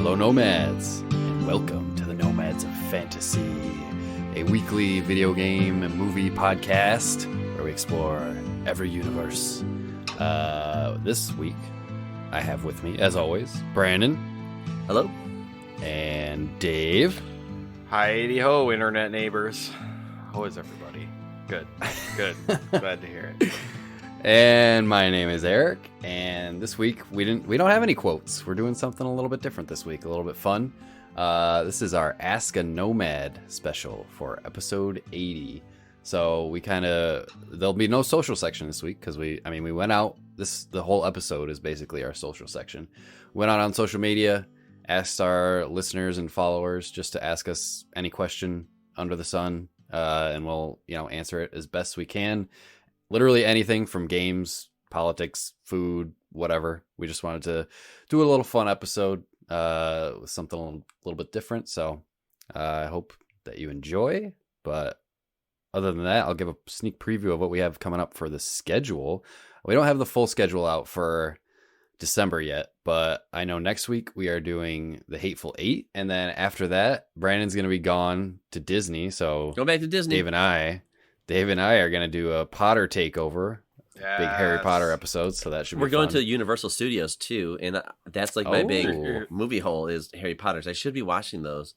Hello, Nomads, and welcome to the Nomads of Fantasy, a weekly video game and movie podcast where we explore every universe. This week, I have with me, as always, Brandon. Hello. And Dave. Hi-de-ho, internet neighbors. How is everybody? Good. Glad to hear it. And my name is Eric, and this week we don't have any quotes. We're doing something a little bit different this week, a little bit fun. This is our Ask a Nomad special for episode 80. So there'll be no social section this week because we went out. The whole episode is basically our social section. Went out on social media, asked our listeners and followers just to ask us any question under the sun, and we'll answer it as best we can. Literally anything from games, politics, food, whatever. We just wanted to do a little fun episode with something a little bit different. So I hope that you enjoy. But other than that, I'll give a sneak preview of what we have coming up for the schedule. We don't have the full schedule out for December yet, but I know next week we are doing The Hateful Eight. And then after that, Brandon's going to be gone to Disney. So go back to Disney. Dave and I are going to do a Potter takeover, big Harry Potter episode, so that should be We're going fun. to Universal Studios, too, and that's like my big movie hole is Harry Potter's. I should be watching those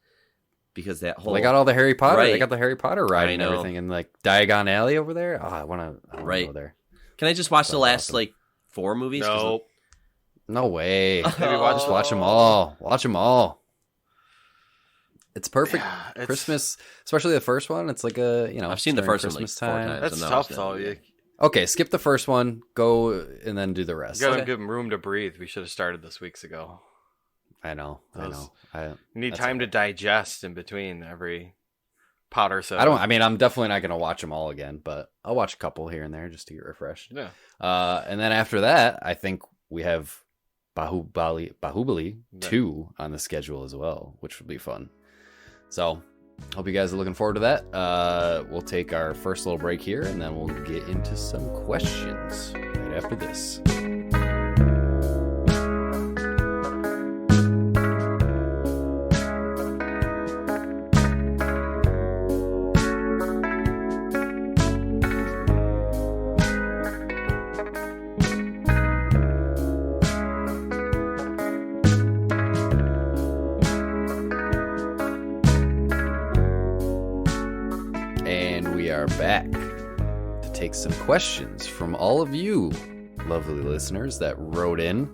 because that whole... They got all the Harry Potter. Right. They got the Harry Potter ride and everything, and like Diagon Alley over there. Oh, I want to go there. Can I just watch the last, four movies? Nope. No way. Just watch them all. Watch them all. It's perfect. Yeah, Christmas, especially the first one. It's like I've seen the first Christmas one like 4 time. times. That's tough, though. Okay, skip the first one. Go and then do the rest. You gotta give them room to breathe. We should have started this weeks ago. I know. You need time to digest in between every Potter set. I'm definitely not gonna watch them all again, but I'll watch a couple here and there just to get refreshed. Yeah. And then after that, I think we have Bahubali 2 on the schedule as well, which would be fun. So, hope you guys are looking forward to that. We'll take our first little break here, and then we'll get into some questions right after this. Back to take some questions from all of you lovely listeners that wrote in.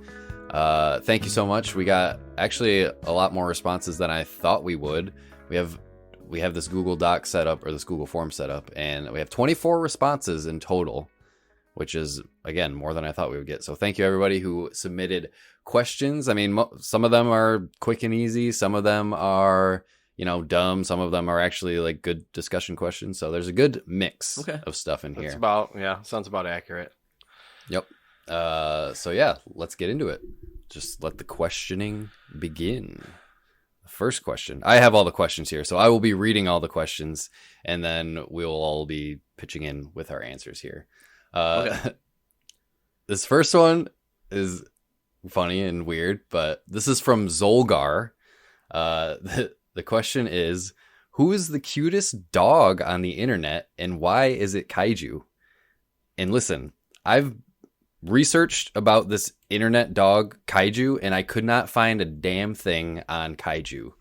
Thank you so much. We got actually a lot more responses than I thought we would. We have this Google Doc set up, or this Google form set up, and we have 24 responses in total, which is again more than I thought we would get. So thank you everybody who submitted questions. I mean, some of them are quick and easy, some of them are dumb. Some of them are actually like good discussion questions. So there's a good mix of stuff in here. Sounds about accurate. Yep. So yeah, let's get into it. Just let the questioning begin. The first question. I have all the questions here, so I will be reading all the questions, and then we'll all be pitching in with our answers here. This first one is funny and weird, but this is from Zolgar. The question is, who is the cutest dog on the internet and why is it kaiju? And listen, I've researched about this internet dog kaiju and I could not find a damn thing on kaiju.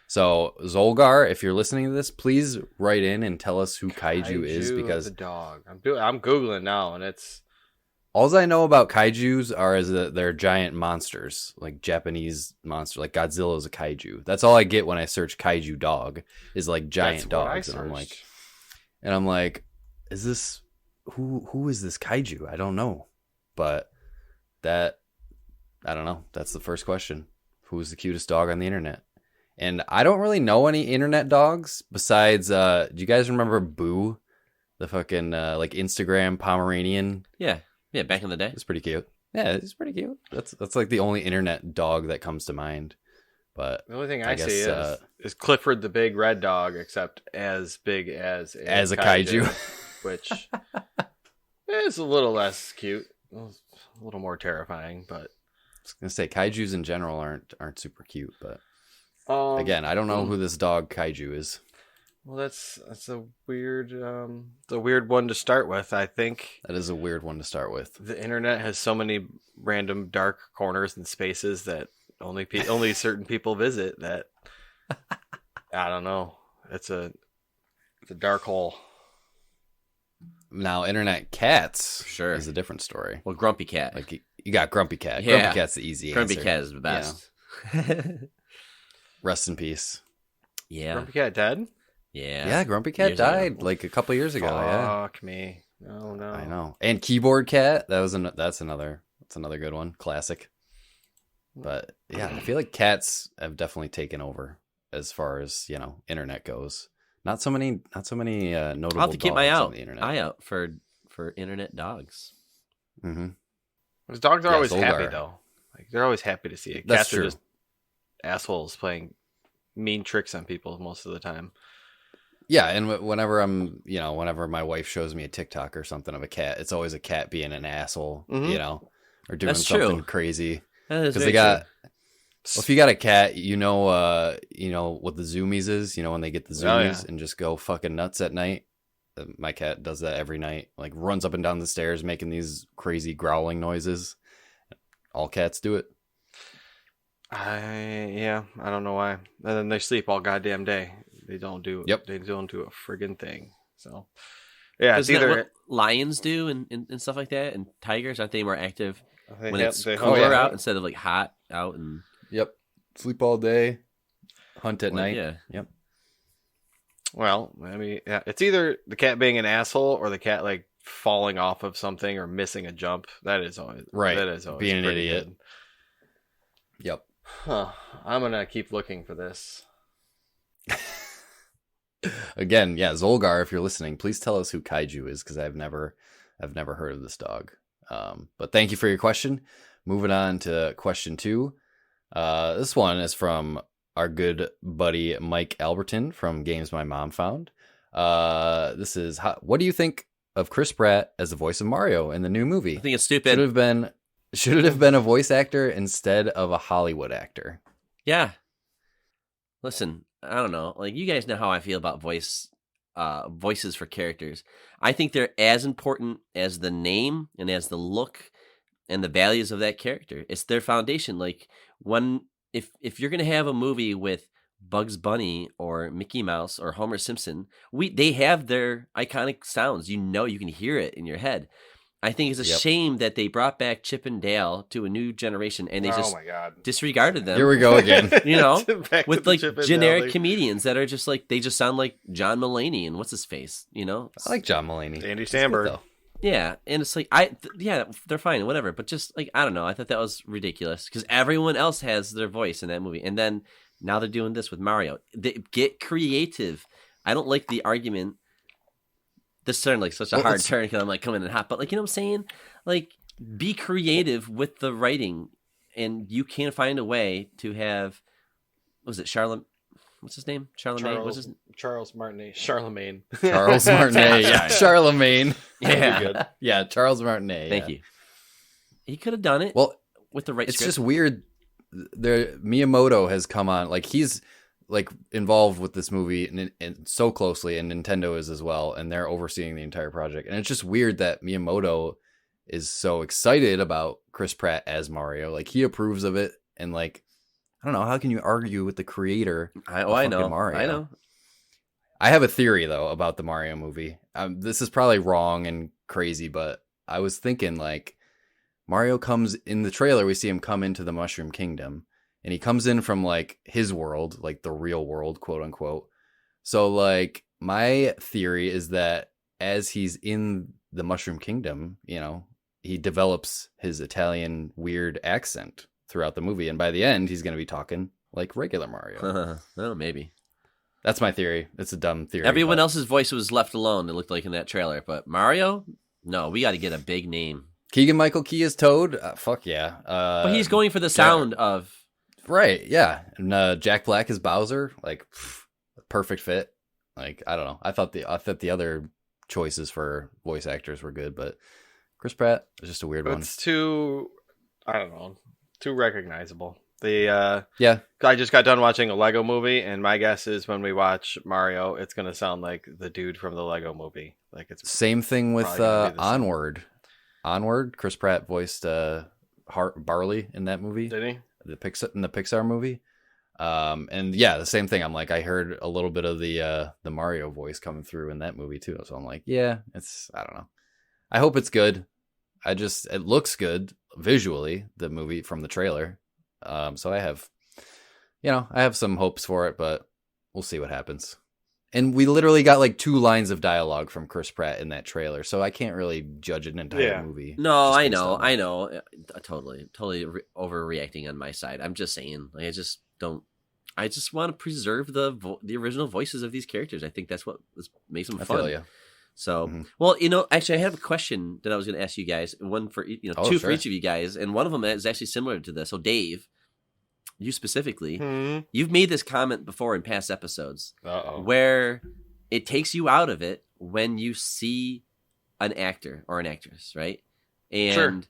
So Zolgar, if you're listening to this, please write in and tell us who kaiju is, because the dog. I'm Googling now, and it's... All I know about kaijus is that they're giant monsters, like Japanese monster, like Godzilla is a kaiju. That's all I get when I search kaiju dog, is like giant dogs, and I'm like, is this who is this kaiju? I don't know, but I don't know. That's the first question. Who is the cutest dog on the internet? And I don't really know any internet dogs besides. Do you guys remember Boo, the fucking like Instagram Pomeranian? Yeah, back in the day. It's pretty cute. Yeah, it's pretty cute. That's like the only internet dog that comes to mind. But the only thing I see is Clifford the big red dog, except as big as a kaiju. Which is a little less cute, a little more terrifying, but was gonna say kaijus in general aren't super cute, but again, I don't Hmm. know who this dog kaiju is. Well, that's a weird one to start with. I think That is a weird one to start with. the internet has so many random dark corners and spaces that only certain people visit. That I don't know. It's a dark hole. Now, internet cats Sure. is a different story. Well, Grumpy Cat. Like you got Grumpy Cat. Yeah. Grumpy Cat's the easy Grumpy answer. Cat is the best. Rest in peace. Yeah. Grumpy Cat dead? Yeah. Yeah, Grumpy Cat Years ago. died like a couple years ago. Yeah, Fuck me. No. I know. And Keyboard Cat, that's another good one, classic. But yeah, I feel like cats have definitely taken over as far as internet goes. Not so many notable. I'll have to keep my dogs on the internet. eye out for internet dogs. Mm-hmm. Those dogs are Yeah, always happy Zolgar. though. Like they're always happy to see it. That's Cats true. are just assholes playing mean tricks on people most of the time. Yeah, and whenever my wife shows me a TikTok or something of a cat, it's always a cat being an asshole, Mhm. or doing That's something true. crazy. That is Because very they got, true. well, if you got a cat, you know what the zoomies is. When they get the Oh, yeah. zoomies and just go fucking nuts at night. My cat does that every night. Like runs up and down the stairs making these crazy growling noises. All cats do it. I don't know why. And then they sleep all goddamn day. They don't do Yep. They don't do a friggin' thing. So yeah, it's Isn't that either what lions do and stuff like that? And tigers, aren't they more active they when have- it's they- cooler oh, yeah. out instead of like hot out? And Yep. Sleep all day. Hunt at Well, night. yeah. Yep. Well, I mean, yeah, it's either the cat being an asshole or the cat like falling off of something or missing a jump. That is always Right. That is always Being an pretty idiot. good. Yep. Huh. I'm gonna keep looking for this. Again, yeah, Zolgar, if you're listening, please tell us who Kaiju is because I've never heard of this dog. But thank you for your question. Moving on to question 2. This one is from our good buddy Mike Alberton from Games My Mom Found. This is what do you think of Chris Pratt as the voice of Mario in the new movie? I think it's Should stupid. it have been a voice actor instead of a Hollywood actor? Yeah. Listen, I don't know. Like you guys know how I feel about voices for characters. I think they're as important as the name and as the look and the values of that character. It's their foundation. Like if you're gonna have a movie with Bugs Bunny or Mickey Mouse or Homer Simpson, they have their iconic sounds. You can hear it in your head. I think it's a Yep. shame that they brought back Chip and Dale to a new generation and they oh just my god. disregarded them. Here we go again. You know, Back to with the like Chip and generic Dale thing. comedians that are just like they just sound like John Mulaney and what's his face, I like John Mulaney. Andy He's good, Samberg. though. yeah, and it's like they're fine, whatever. But just like I don't know, I thought that was ridiculous because everyone else has their voice in that movie, and then now they're doing this with Mario. They get creative. I don't like the argument. This turned like such a Well, hard it's- turn because I'm like coming in hot, but like you know what I'm saying? Like be creative with the writing, and you can find a way to have. What was it Charlotte? What's his name? Charlemagne. What's his Charles Martinet. Charlemagne. Charles Martinet. Yeah, Charlemagne. Yeah. Good. Yeah, Charles Martinet. Thank you. He could have done it. Well, with the right it's script. just weird. Miyamoto has come on, like he's like involved with this movie and so closely, and Nintendo is as well, and they're overseeing the entire project. And it's just weird that Miyamoto is so excited about Chris Pratt as Mario. Like he approves of it, and like I don't know, how can you argue with the creator? I fucking know. Mario. I know. I have a theory though about the Mario movie. This is probably wrong and crazy, but I was thinking like Mario comes in the trailer. We see him come into the Mushroom Kingdom, and he comes in from like his world, like the real world, quote unquote. So like my theory is that as he's in the Mushroom Kingdom, he develops his Italian weird accent throughout the movie, and by the end, he's going to be talking like regular Mario. Well, maybe. That's my theory. It's a dumb theory. Everyone but- else's voice was left alone, it looked like in that trailer. But Mario? No, we got to get a big name. Keegan-Michael Key is Toad. Fuck yeah. But he's going for the sound of... Right, yeah. And Jack Black is Bowser. Like, perfect fit. Like, I don't know. I thought the other choices for voice actors were good, but Chris Pratt is just a weird one. It's too too recognizable. The Yeah, I just got done watching a Lego movie, and my guess is when we watch Mario, it's gonna sound like the dude from the Lego movie. Like it's same thing with probably gonna be the same. Onward. Onward, Chris Pratt voiced Barley in that movie, Did he? in the Pixar movie. And yeah, the same thing. I'm like, I heard a little bit of the Mario voice coming through in that movie too. So I'm like, yeah, I don't know. I hope it's good. It looks good visually, the movie from the trailer. So I have some hopes for it, but we'll see what happens. And we literally got like 2 lines of dialogue from Chris Pratt in that trailer, so I can't really judge an entire movie. No, I know. Totally overreacting on my side. I'm just saying, like, I just want to preserve the original voices of these characters. I think that's what makes them fun. I feel you. So, well, actually, I have a question that I was going to ask you guys. One for two for each of you guys, and one of them is actually similar to this. So, Dave, you specifically, you've made this comment before in past episodes, where it takes you out of it when you see an actor or an actress, right? And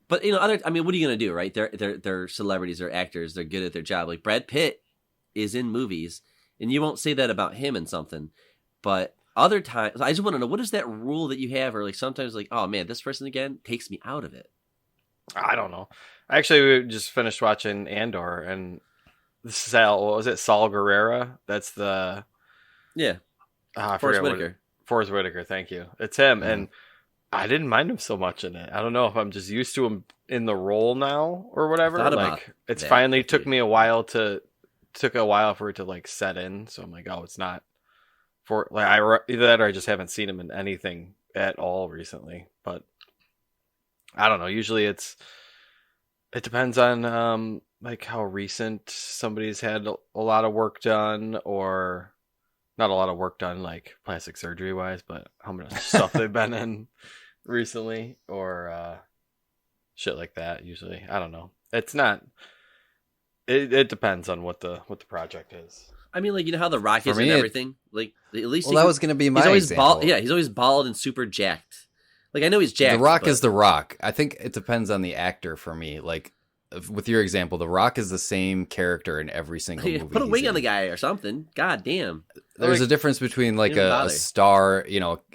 but what are you going to do, right? They're celebrities, they're actors, they're good at their job. Like Brad Pitt is in movies, and you won't say that about him in something, but other times, I just want to know, what is that rule that you have, or like sometimes like, oh man, this person again takes me out of it. I don't know. Actually, we just finished watching Andor, and what was it? Saul Guerrera. That's the Forrest Whitaker. Forrest Whitaker. Thank you. It's him, and I didn't mind him so much in it. I don't know if I'm just used to him in the role now or whatever. Like it's finally took a while for it to like set in. So I'm like, oh, it's not for like either that or I just haven't seen him in anything at all recently. But I don't know. Usually it depends on like how recent somebody's had a lot of work done, or not a lot of work done like plastic surgery wise, but how much stuff they've been in recently, or shit like that. Usually, I don't know. It's not. It depends on what the project is. I mean, like, how The Rock is and everything. Like, at least that was going to be my example. He's always bald and super jacked. Like, I know he's jacked. The Rock is The Rock. I think it depends on the actor for me. Like, with your example, The Rock is the same character in every single movie. Put a wig on the guy or something. God damn. There's a difference between like a star,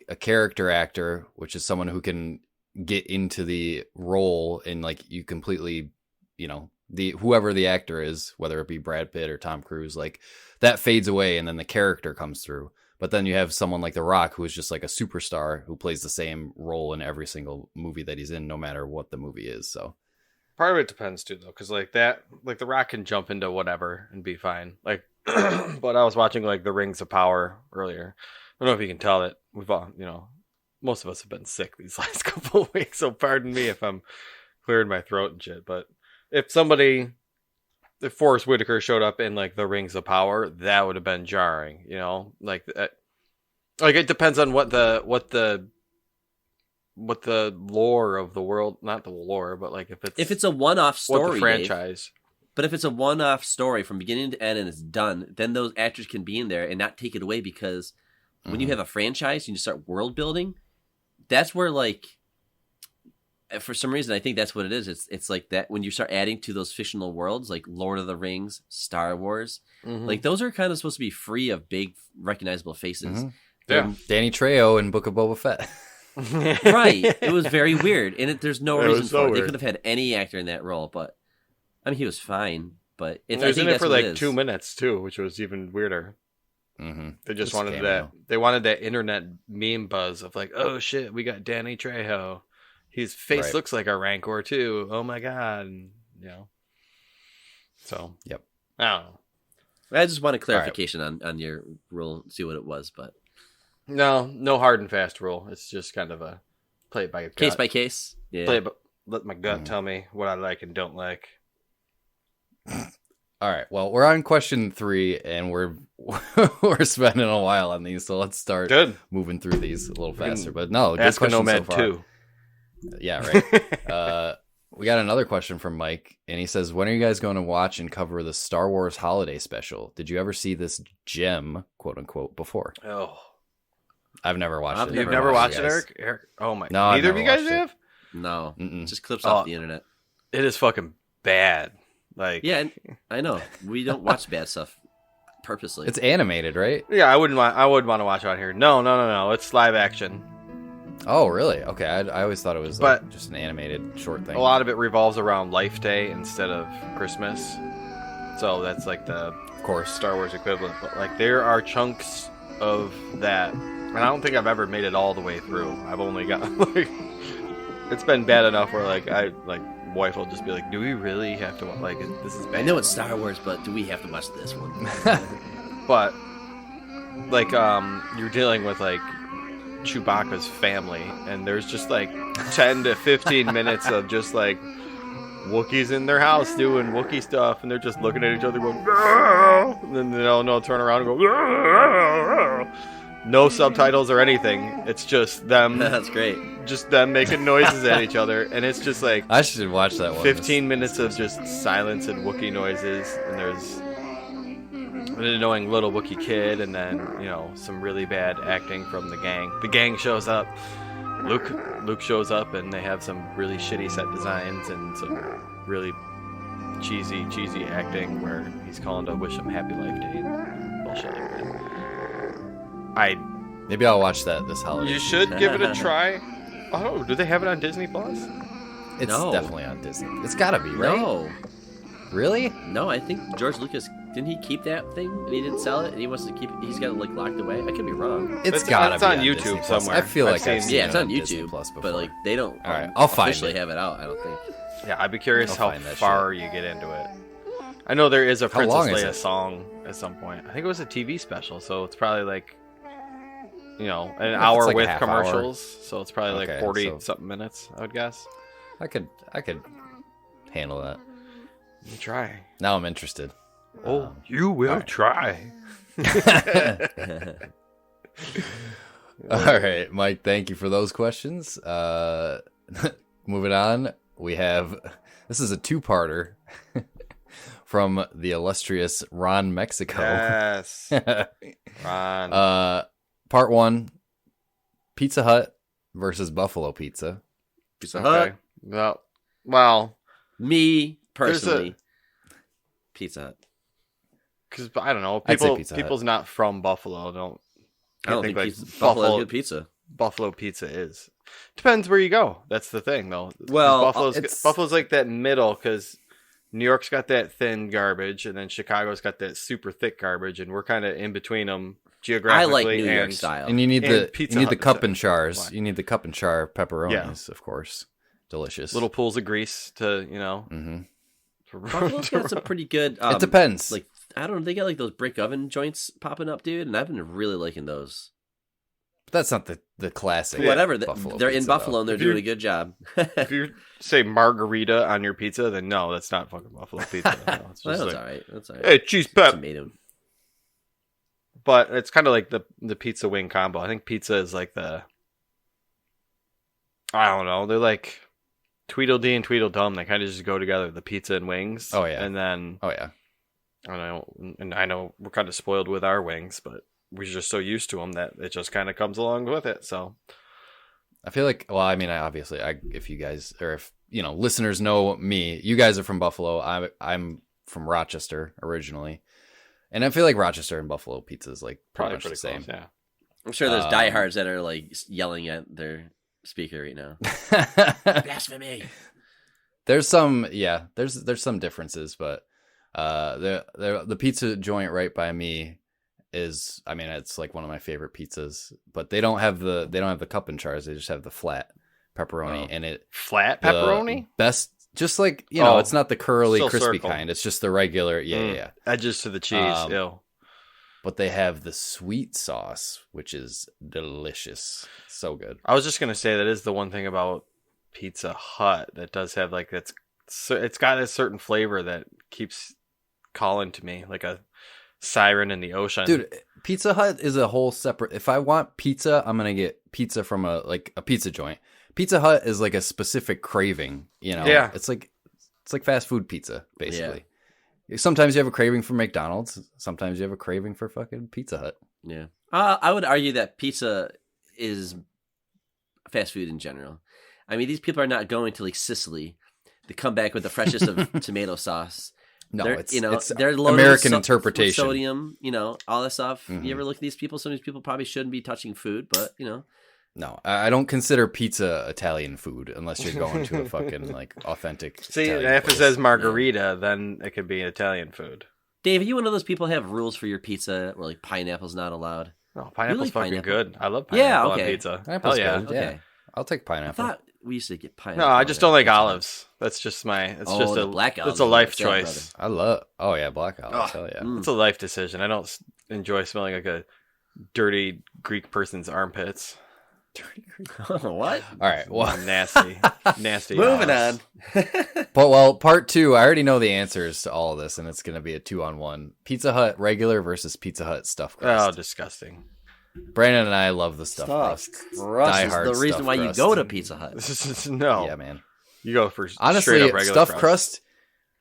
a character actor, which is someone who can get into the role and like you completely, whoever the actor is, whether it be Brad Pitt or Tom Cruise, like that fades away and then the character comes through. But then you have someone like The Rock, who is just like a superstar who plays the same role in every single movie that he's in, no matter what the movie is. So part of it depends too, though, because like The Rock can jump into whatever and be fine. Like, but I was watching like The Rings of Power earlier. I don't know if you can tell that we've all, most of us have been sick these last couple of weeks. So pardon me if I'm clearing my throat and shit. But if Forrest Whitaker showed up in like The Rings of Power, that would have been jarring, like it depends on what the lore of the world, not the lore, but like if it's a one-off story, what the franchise. But if it's a one-off story from beginning to end and it's done, then those actors can be in there and not take it away, because when you have a franchise and you start world building, that's where, like, for some reason, I think that's what it is. It's like that when you start adding to those fictional worlds, like Lord of the Rings, Star Wars, like those are kind of supposed to be free of big recognizable faces. Yeah, Danny Trejo in Book of Boba Fett. Right. It was very weird, and there's no reason for it. They could have had any actor in that role, but I mean, he was fine. But he was in it for like 2 minutes too, which was even weirder. They just wanted that. They wanted that internet meme buzz of like, oh shit, we got Danny Trejo. His face looks like a Rancor too. Oh my god, So yep. I don't know. I just wanted clarification on your rule, see what it was, but no hard and fast rule. It's just kind of a play it by gut. Case by case. Yeah. Let my gut tell me what I like and don't like. All right. Well, we're on question 3, and we're spending a while on these, so let's start moving through these a little faster. But no, good ask a question Nomad so far. 2. Yeah, right. We got another question from Mike, and he says, "When are you guys going to watch and cover the Star Wars Holiday Special? Did you ever see this gem, quote unquote, before?" Oh, I've never watched it. You've never watched it, Eric? Oh my! No, neither of you guys have. No, just clips off the internet. It is fucking bad. Like, yeah, I know we don't watch bad stuff purposely. It's animated, right? yeah, I wouldn't want to watch it out here. No. It's live action. Oh, really? Okay, I always thought it was like just an animated short thing. A lot of it revolves around Life Day instead of Christmas. So that's like the Star Wars equivalent. But like there are chunks of that, and I don't think I've ever made it all the way through. I've only got like it's been bad enough where like wife will just be like, "Do we really have to like this is bad." I know it's Star Wars, but do we have to watch this one? But like you're dealing with like Chewbacca's family, and there's just like 10 to 15 minutes of just like Wookiees in their house doing Wookiee stuff, and they're just looking at each other going, "Arr!" And then they'll turn around and go, "Arr!" No subtitles or anything. It's just them. That's great. Just them making noises at each other, and it's just like I should watch that one. 15 minutes of just silence and Wookiee noises, and there's an annoying little Wookiee kid, and then some really bad acting from the gang. The gang shows up. Luke shows up, and they have some really shitty set designs and some really cheesy acting where he's calling to wish him happy life day and bullshit like that. Maybe I'll watch that this holiday. You should give it a try. Oh, do they have it on Disney Plus? It's definitely on Disney. It's gotta be, right? No. Really? No, I think George Lucas didn't he keep that thing and he didn't sell it and he wants to keep it. He's got it like locked away. I could be wrong. It's gotta be on Disney YouTube Plus. somewhere. I feel like I've seen it's on Disney YouTube, Plus before. but like they don't. All right, I'll find officially it. have it out. I don't think. Yeah, I'd be curious I'll how find that far you get into it. I know there is a How Princess long is Leia it? song at some point. I think it was a TV special, so it's probably like an it's hour like a with half commercials. So it's probably like Okay, 40 so- something minutes, I would guess. I could handle that. You try. Now I'm interested. You will all right. try. All right, Mike, thank you for those questions. Moving on, we have this is a two-parter from the illustrious Ron Mexico. Yes. Ron. Part 1, Pizza Hut versus Buffalo Pizza. Pizza Hut. Well, Me personally, Pizza Hut. because I don't know, I'd say Pizza Hut. people's not from Buffalo. I don't think like Buffalo has good pizza. Buffalo pizza is. Depends where you go. That's the thing, though. Well, Buffalo's like that middle, because New York's got that thin garbage, and then Chicago's got that super thick garbage, and we're kind of in between them geographically. I like New York style. And you need And the Pizza you need the Hut cup is and chars. fine. You need the cup and char pepperonis, of course. Delicious. Little pools of grease to Mm-hmm. Buffalo's got some pretty good. It depends. Like I don't know, they got like those brick oven joints popping up, dude, and I've been really liking those. But that's not the classic. Whatever, Buffalo they're in pizza, Buffalo though. and they're If you- doing a good job. If you say margarita on your pizza, then no, that's not fucking Buffalo pizza. No, it's Well, just that's like, all right. That's all right. hey, cheese pep. Tomato. But it's kind of like the pizza wing combo. I think pizza is like I don't know. They're like Tweedledee and Tweedledum. They kind of just go together. The pizza and wings. Oh, yeah. And then Oh yeah. I don't know. And I know we're kind of spoiled with our wings, but we're just so used to them that it just kind of comes along with it. So I feel like, well, I mean, if you guys, or if, listeners know me, you guys are from Buffalo. I'm from Rochester originally. And I feel like Rochester and Buffalo pizza is like pretty much the same. close, yeah. I'm sure there's diehards that are like yelling at their speaker right now. Blasphemy. There's some differences, but the pizza joint right by me is, I mean, it's like one of my favorite pizzas, but they don't have the cup and chars. They just have the flat pepperoni and it Flat pepperoni? best, just like, Oh, it's not the curly still crispy circle. kind. It's just the regular. Yeah. Edges to the cheese. Ew. But they have the sweet sauce, which is delicious. So good. I was just gonna say that is the one thing about Pizza Hut that does have like it's got a certain flavor that keeps calling to me like a siren in the ocean. Dude, Pizza Hut is a whole separate. If I want pizza, I'm gonna get pizza from a pizza joint. Pizza Hut is like a specific craving, Yeah. It's like fast food pizza, basically. Sometimes you have a craving for McDonald's. Sometimes you have a craving for fucking Pizza Hut. Yeah. I would argue that pizza is fast food in general. I mean, these people are not going to like Sicily. they come back with the freshest of tomato sauce. No, it's they're American interpretation. With sodium, all that stuff. Mm-hmm. You ever look at these people? Some of these people probably shouldn't be touching food, but No, I don't consider pizza Italian food unless you're going to a fucking like authentic. See, Italian if place. it says margarita, then it could be Italian food. Dave, are you one of those people who have rules for your pizza where like pineapple's not allowed? No, pineapple's like fucking pineapple? good. I love pineapple on pizza. Pineapple's Hell yeah. good. Yeah, I'll take I pineapple. thought we used to get pineapple. No, I just don't like pizza. olives. That's just the black olives. It's a life That's right, choice. I love. Oh yeah, black olives. Hell yeah. It's a life decision. I don't enjoy smelling like a dirty Greek person's armpits. What? All right. Well, nasty. Moving olives. on. But part 2, I already know the answers to all of this, and it's going to be a 2-on-1. Pizza Hut regular versus Pizza Hut stuffed crust. Oh, disgusting. Brandon and I love the stuffed crust. Crust is Diehard the reason stuffed why you crust. go to Pizza Hut. No. Yeah, man. You go for Honestly, straight up regular stuffed crust.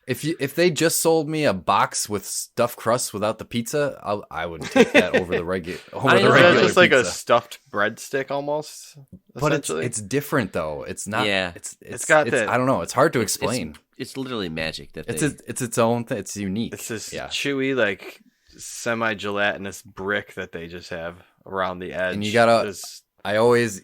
If they just sold me a box with stuffed crust without the pizza, I would take that over the regular. It's just like a pizza. stuffed breadstick almost. But it's different though. It's not. Yeah. It's got that. I don't know. It's hard to explain. It's literally magic. It's its own thing. It's unique. It's this yeah. chewy, like semi-gelatinous brick that they just have around the edge. And you gotta. I always,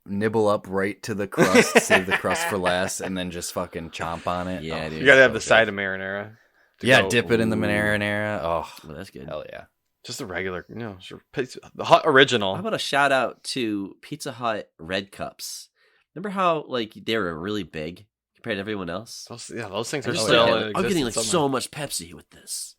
nibble up right to the crust, save the crust for last, and then just fucking chomp on it. Yeah, dude. You gotta have the side of marinara. Yeah, dip it in the marinara. Oh, well, that's good. Hell yeah. Just a regular, the Hut original. How about a shout out to Pizza Hut red cups? Remember how like they were really big compared to everyone else? Those things are I'm still. I'm getting like so much Pepsi with this.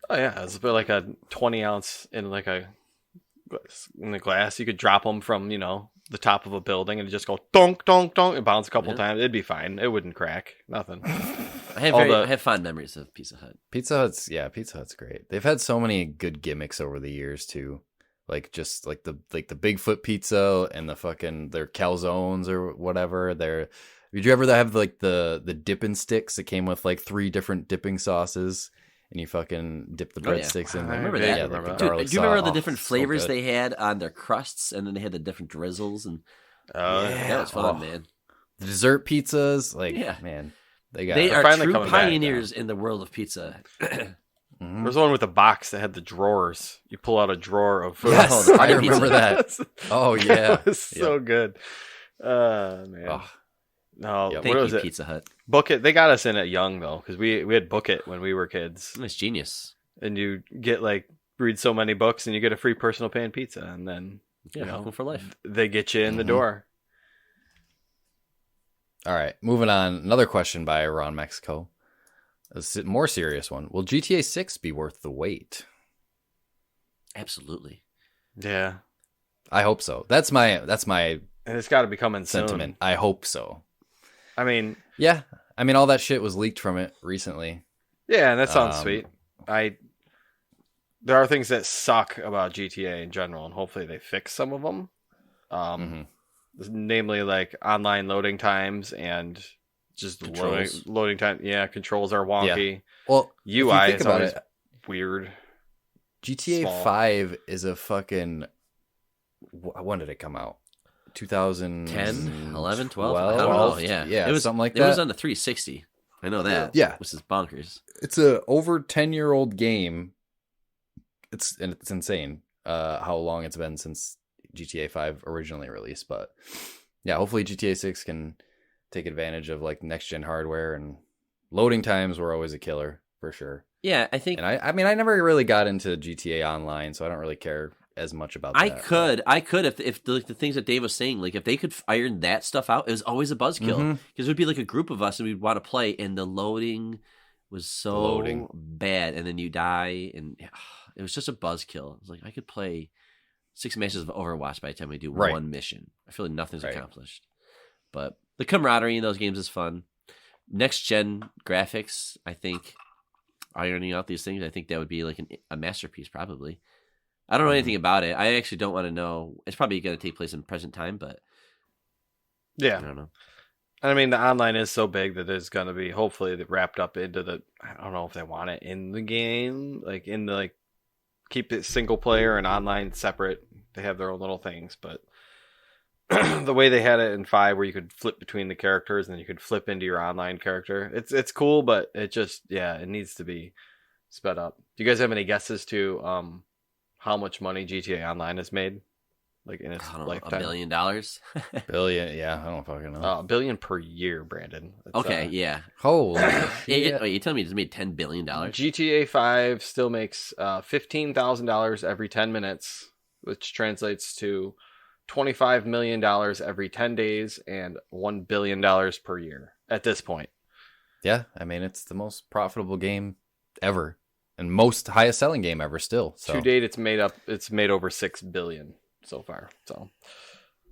Oh yeah, it's about like a 20-ounce in the glass. You could drop them from the top of a building and just go donk donk donk and bounce a couple times. It'd be fine. It wouldn't crack. Nothing. I have fond memories of Pizza Hut. Pizza Hut's great. They've had so many good gimmicks over the years too. Like just like the Bigfoot pizza and the fucking their calzones or whatever. Did you ever have like the dipping sticks that came with like 3 different dipping sauces? And you fucking dip the breadsticks in there. I remember that. that. Yeah, Dude, the garlic do you remember sauce. the different So flavors good. they had on their crusts, and then they had the different drizzles, and yeah, that was fun, man. The dessert pizzas, man, they are finally true coming back, pioneers in the world of pizza. Mm-hmm. There's one with a box that had the drawers. You pull out a drawer of food. Yes, Oh, the I party remember pizza. that. Oh yeah, It was so good. Man. Oh, No, Yep. Thank what was you, it? Pizza Hut. Book It. They got us in it young though, because we had Book It when we were kids, That's genius. and you get read so many books, and you get a free personal pan pizza, and then Yeah, welcome for life. they get you in the Mhm. door. all right. Moving on. Another question by Ron Mexico. A more serious one. Will GTA 6 be worth the wait? Absolutely. Yeah, I hope so. That's my and it's got to be coming sentiment. soon. I hope so. I mean, Yeah. I mean, all that shit was leaked from it recently. yeah, and that sounds Um, sweet. There are things that suck about GTA in general, and hopefully they fix some of them. Mhm. Namely, like online loading times and just Controls. loading time. Yeah, controls are wonky. Well, if you UI think is about always it, weird. GTA Small. 5 is a fucking. When did it come out? 10, 11, 12? I 12? don't know. Yeah. Yeah, something like It that. was on the 360. I know that. Yeah. Which is bonkers. It's a over 10-year-old game. It's insane how long it's been since GTA 5 originally released, but yeah, hopefully GTA 6 can take advantage of like next gen hardware, and loading times were always a killer for sure. Yeah, I think And I mean I never really got into GTA Online, so I don't really care as much about that. I could if the things that Dave was saying, like if they could iron that stuff out, it was always a buzzkill Mhm. because it would be like a group of us and we'd want to play, and the loading was so bad, and then you die, and it was just a buzzkill. It was like I could play 6 matches of Overwatch by the time we do Right. one mission. I feel like nothing's Right. accomplished, but the camaraderie in those games is fun. Next gen graphics, I think, ironing out these things, I think that would be like a masterpiece probably. I don't know anything about it. I actually don't want to know. It's probably going to take place in present time, but I Yeah, don't know. I mean the online is so big that it's going to be hopefully wrapped up into the. I don't know if they want it in the game, keep it single player and online separate. They have their own little things, but the way they had it in 5, where you could flip between the characters and then you could flip into your online character. It's cool, but it just it needs to be sped up. Do you guys have any guesses to how much money GTA Online has made, like in its lifetime? $1 billion. Billion, yeah, I don't fucking know. $1 billion per year, Brandon. Okay, yeah. Holy shit. You telling me it's made $10 billion? GTA 5 still makes $15,000 every 10 minutes, which translates to $25 million every 10 days and $1 billion per year at this point. Yeah, I mean, it's the most profitable game ever and most highest selling game ever still. So. To date, it's made over $6 billion so far. So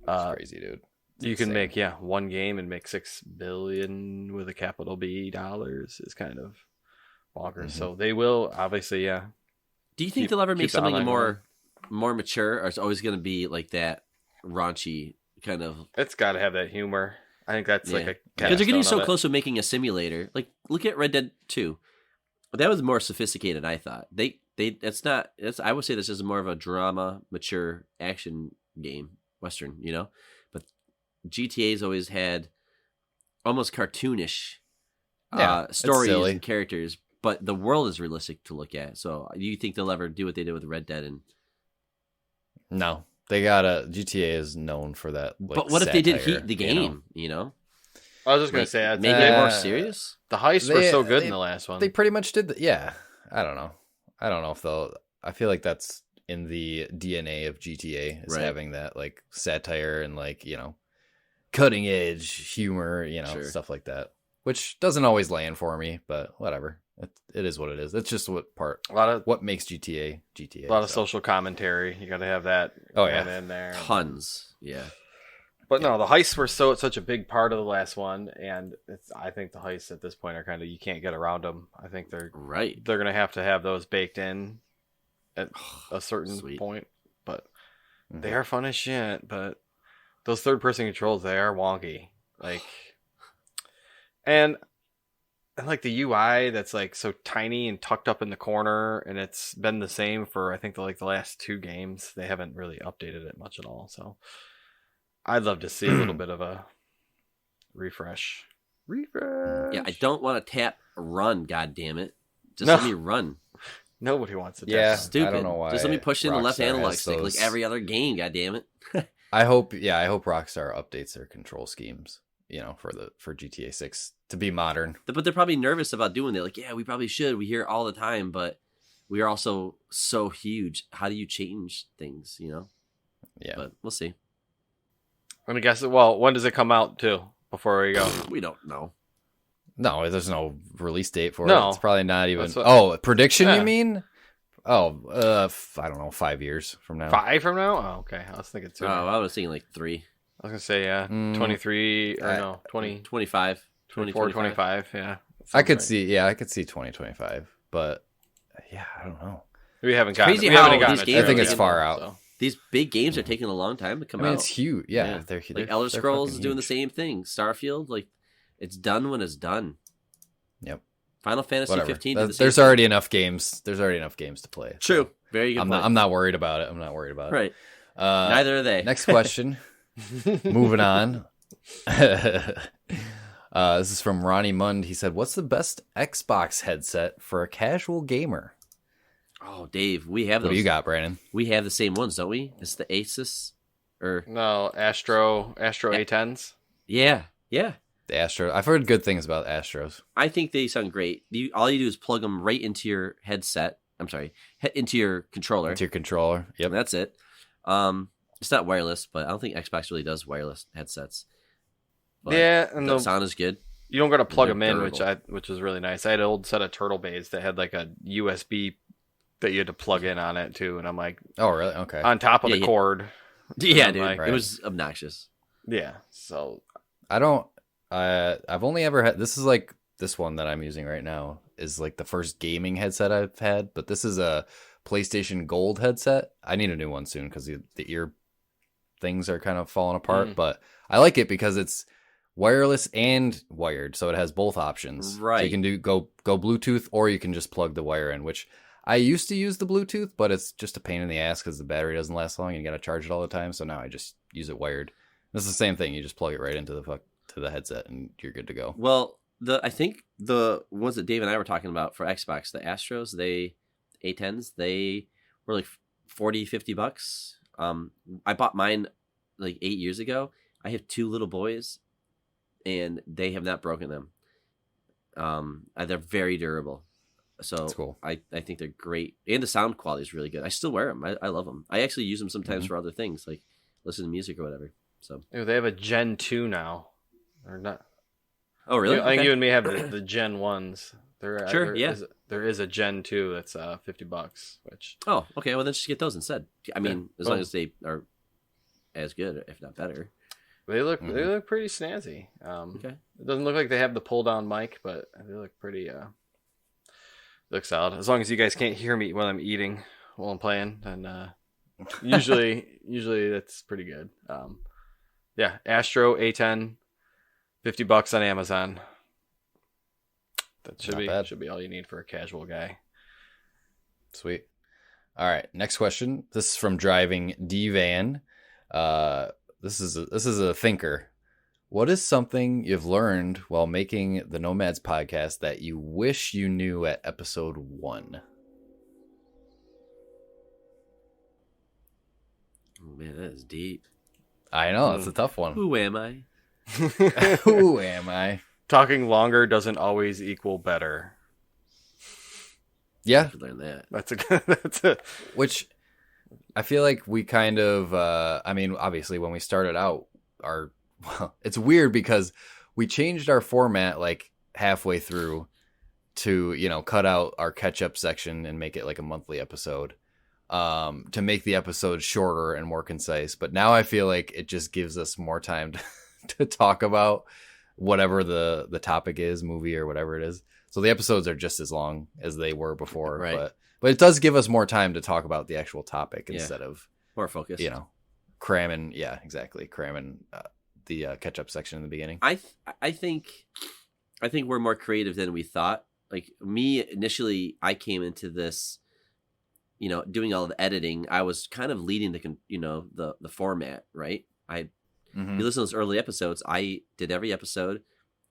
that's crazy, dude. You can make one game and make $6 billion with a capital B dollars is kind of bonkers. Mm-hmm. So they will obviously, Do you think they'll ever make something more mature, or it's always going to be like that raunchy kind of? It's got to have that humor. I think that's like a because they're getting so close to making a simulator. Like, look at Red Dead 2. That was more sophisticated, I thought. I would say this is more of a drama, mature action game, Western, But GTA's always had almost cartoonish stories and characters, but the world is realistic to look at. So do you think they'll ever do what they did with Red Dead? No. GTA is known for that. Like, but what if they did heat the game, I was just going to say, make it more serious. The heists were so good in the last one. They pretty much did yeah. I don't know if they'll. I feel like that's in the DNA of GTA is having that like satire and like cutting edge humor, stuff like that, which doesn't always land for me, but whatever. It is what it is. It's just what makes GTA. A lot of social commentary. You got to have that. In there. Tons. Yeah. But no, the heists were such a big part of the last one, and I think the heists at this point are kind of, you can't get around them. I think they're going to have those baked in at a certain point, but they are fun as shit. But those third-person controls, they are wonky, and like the UI that's like so tiny and tucked up in the corner, and it's been the same for I think the last 2 games. They haven't really updated it much at all, so. I'd love to see a little bit of a refresh. Yeah, I don't want to tap run, god damn it. Just let me run. Nobody wants to tap. Yeah, stupid. I don't know why. Just let me push in the left analog stick those... like every other game, god damn it. I hope Rockstar updates their control schemes, for GTA 6 to be modern. But they're probably nervous about doing that. Like, yeah, we probably should. We hear it all the time, but we are also so huge. How do you change things, Yeah. But we'll see. I'm gonna guess it. Well, when does it come out too? Before we go, we don't know. No, there's no release date for it. It's probably not even. Prediction? You mean? I don't know. 5 years from now. 5 from now? Oh, okay. I was thinking 2. I was thinking like 3. I was gonna say 23 or no 20, 25, 24, 25. Yeah, I could see 2025, but I don't know. We haven't gotten. Crazy how these games. I think it's far out. So. These big games are taking a long time to come out. It's huge. Yeah. They're like Elder Scrolls is doing the same thing. Starfield, like, it's done when it's done. Yep. Final Fantasy 15. There's already enough games. There's already enough games to play. True. So Very good. I'm not worried about it. Right. Neither are they. Next question. Moving on. This is from Ronnie Mund. He said, "What's the best Xbox headset for a casual gamer?" Oh, Dave, we have those. What do you got, Brandon? We have the same ones, don't we? It's the Asus or no Astro A10s. Yeah. The Astro. I've heard good things about Astros. I think they sound great. All you do is plug them right into your headset. I'm sorry, into your controller. Into your controller. Yep. And that's it. It's not wireless, but I don't think Xbox really does wireless headsets. But and the sound is good. You don't got to plug them in, which is really nice. I had an old set of Turtle Bays that had like a USB that you had to plug in on it too, and I'm like, oh really? Okay. On top of the cord. Yeah, dude. It was obnoxious. Yeah. So I don't. I've only ever had. This is like this one that I'm using right now is like the first gaming headset I've had, but this is a PlayStation Gold headset. I need a new one soon because the ear things are kind of falling apart. But I like it because it's wireless and wired, so it has both options. Right. So you can go Bluetooth, or you can just plug the wire in, which I used to use the Bluetooth, but it's just a pain in the ass because the battery doesn't last long and you got to charge it all the time. So now I just use it wired. It's the same thing. You just plug it right into the headset, and you're good to go. Well, I think the ones that Dave and I were talking about for Xbox, the Astros, A10s, they were like $40-$50. I bought mine like 8 years ago. I have 2 little boys, and they have not broken them. They're very durable. So that's cool. I think they're great, and the sound quality is really good. I still wear them. I love them. I actually use them sometimes for other things, like listen to music or whatever. So they have a Gen 2 now, or not? Oh, really? I think you and me have the Gen 1s. Sure, yeah. There is a Gen 2 that's $50. Which oh, okay. Well, then just get those instead. I mean, as long as they are as good, if not better. They look pretty snazzy. Okay. It doesn't look like they have the pull down mic, but they look pretty. Look solid. As long as you guys can't hear me while I'm eating while I'm playing, then usually that's pretty good. Yeah, Astro A10, $50 on Amazon. That should be all you need for a casual guy. Sweet. All right, next question. This is from Driving D-Van. This is a thinker. What is something you've learned while making the Nomads podcast that you wish you knew at episode 1? Oh, man, that is deep. I know, it's a tough one. Who am I? Who am I? Talking longer doesn't always equal better. Yeah. I should learn that. That's a Which I feel like we kind of, I mean, obviously when we started out, it's weird because we changed our format like halfway through to, cut out our catch up section and make it like a monthly episode, to make the episodes shorter and more concise. But now I feel like it just gives us more time to talk about whatever the topic is, movie or whatever it is. So the episodes are just as long as they were before, right. But it does give us more time to talk about the actual topic instead of more focus. Cramming the catch-up section in the beginning. I think we're more creative than we thought. Like me, initially, I came into this, doing all the editing. I was kind of leading the format, right? Mm-hmm. You listen to those early episodes. I did every episode,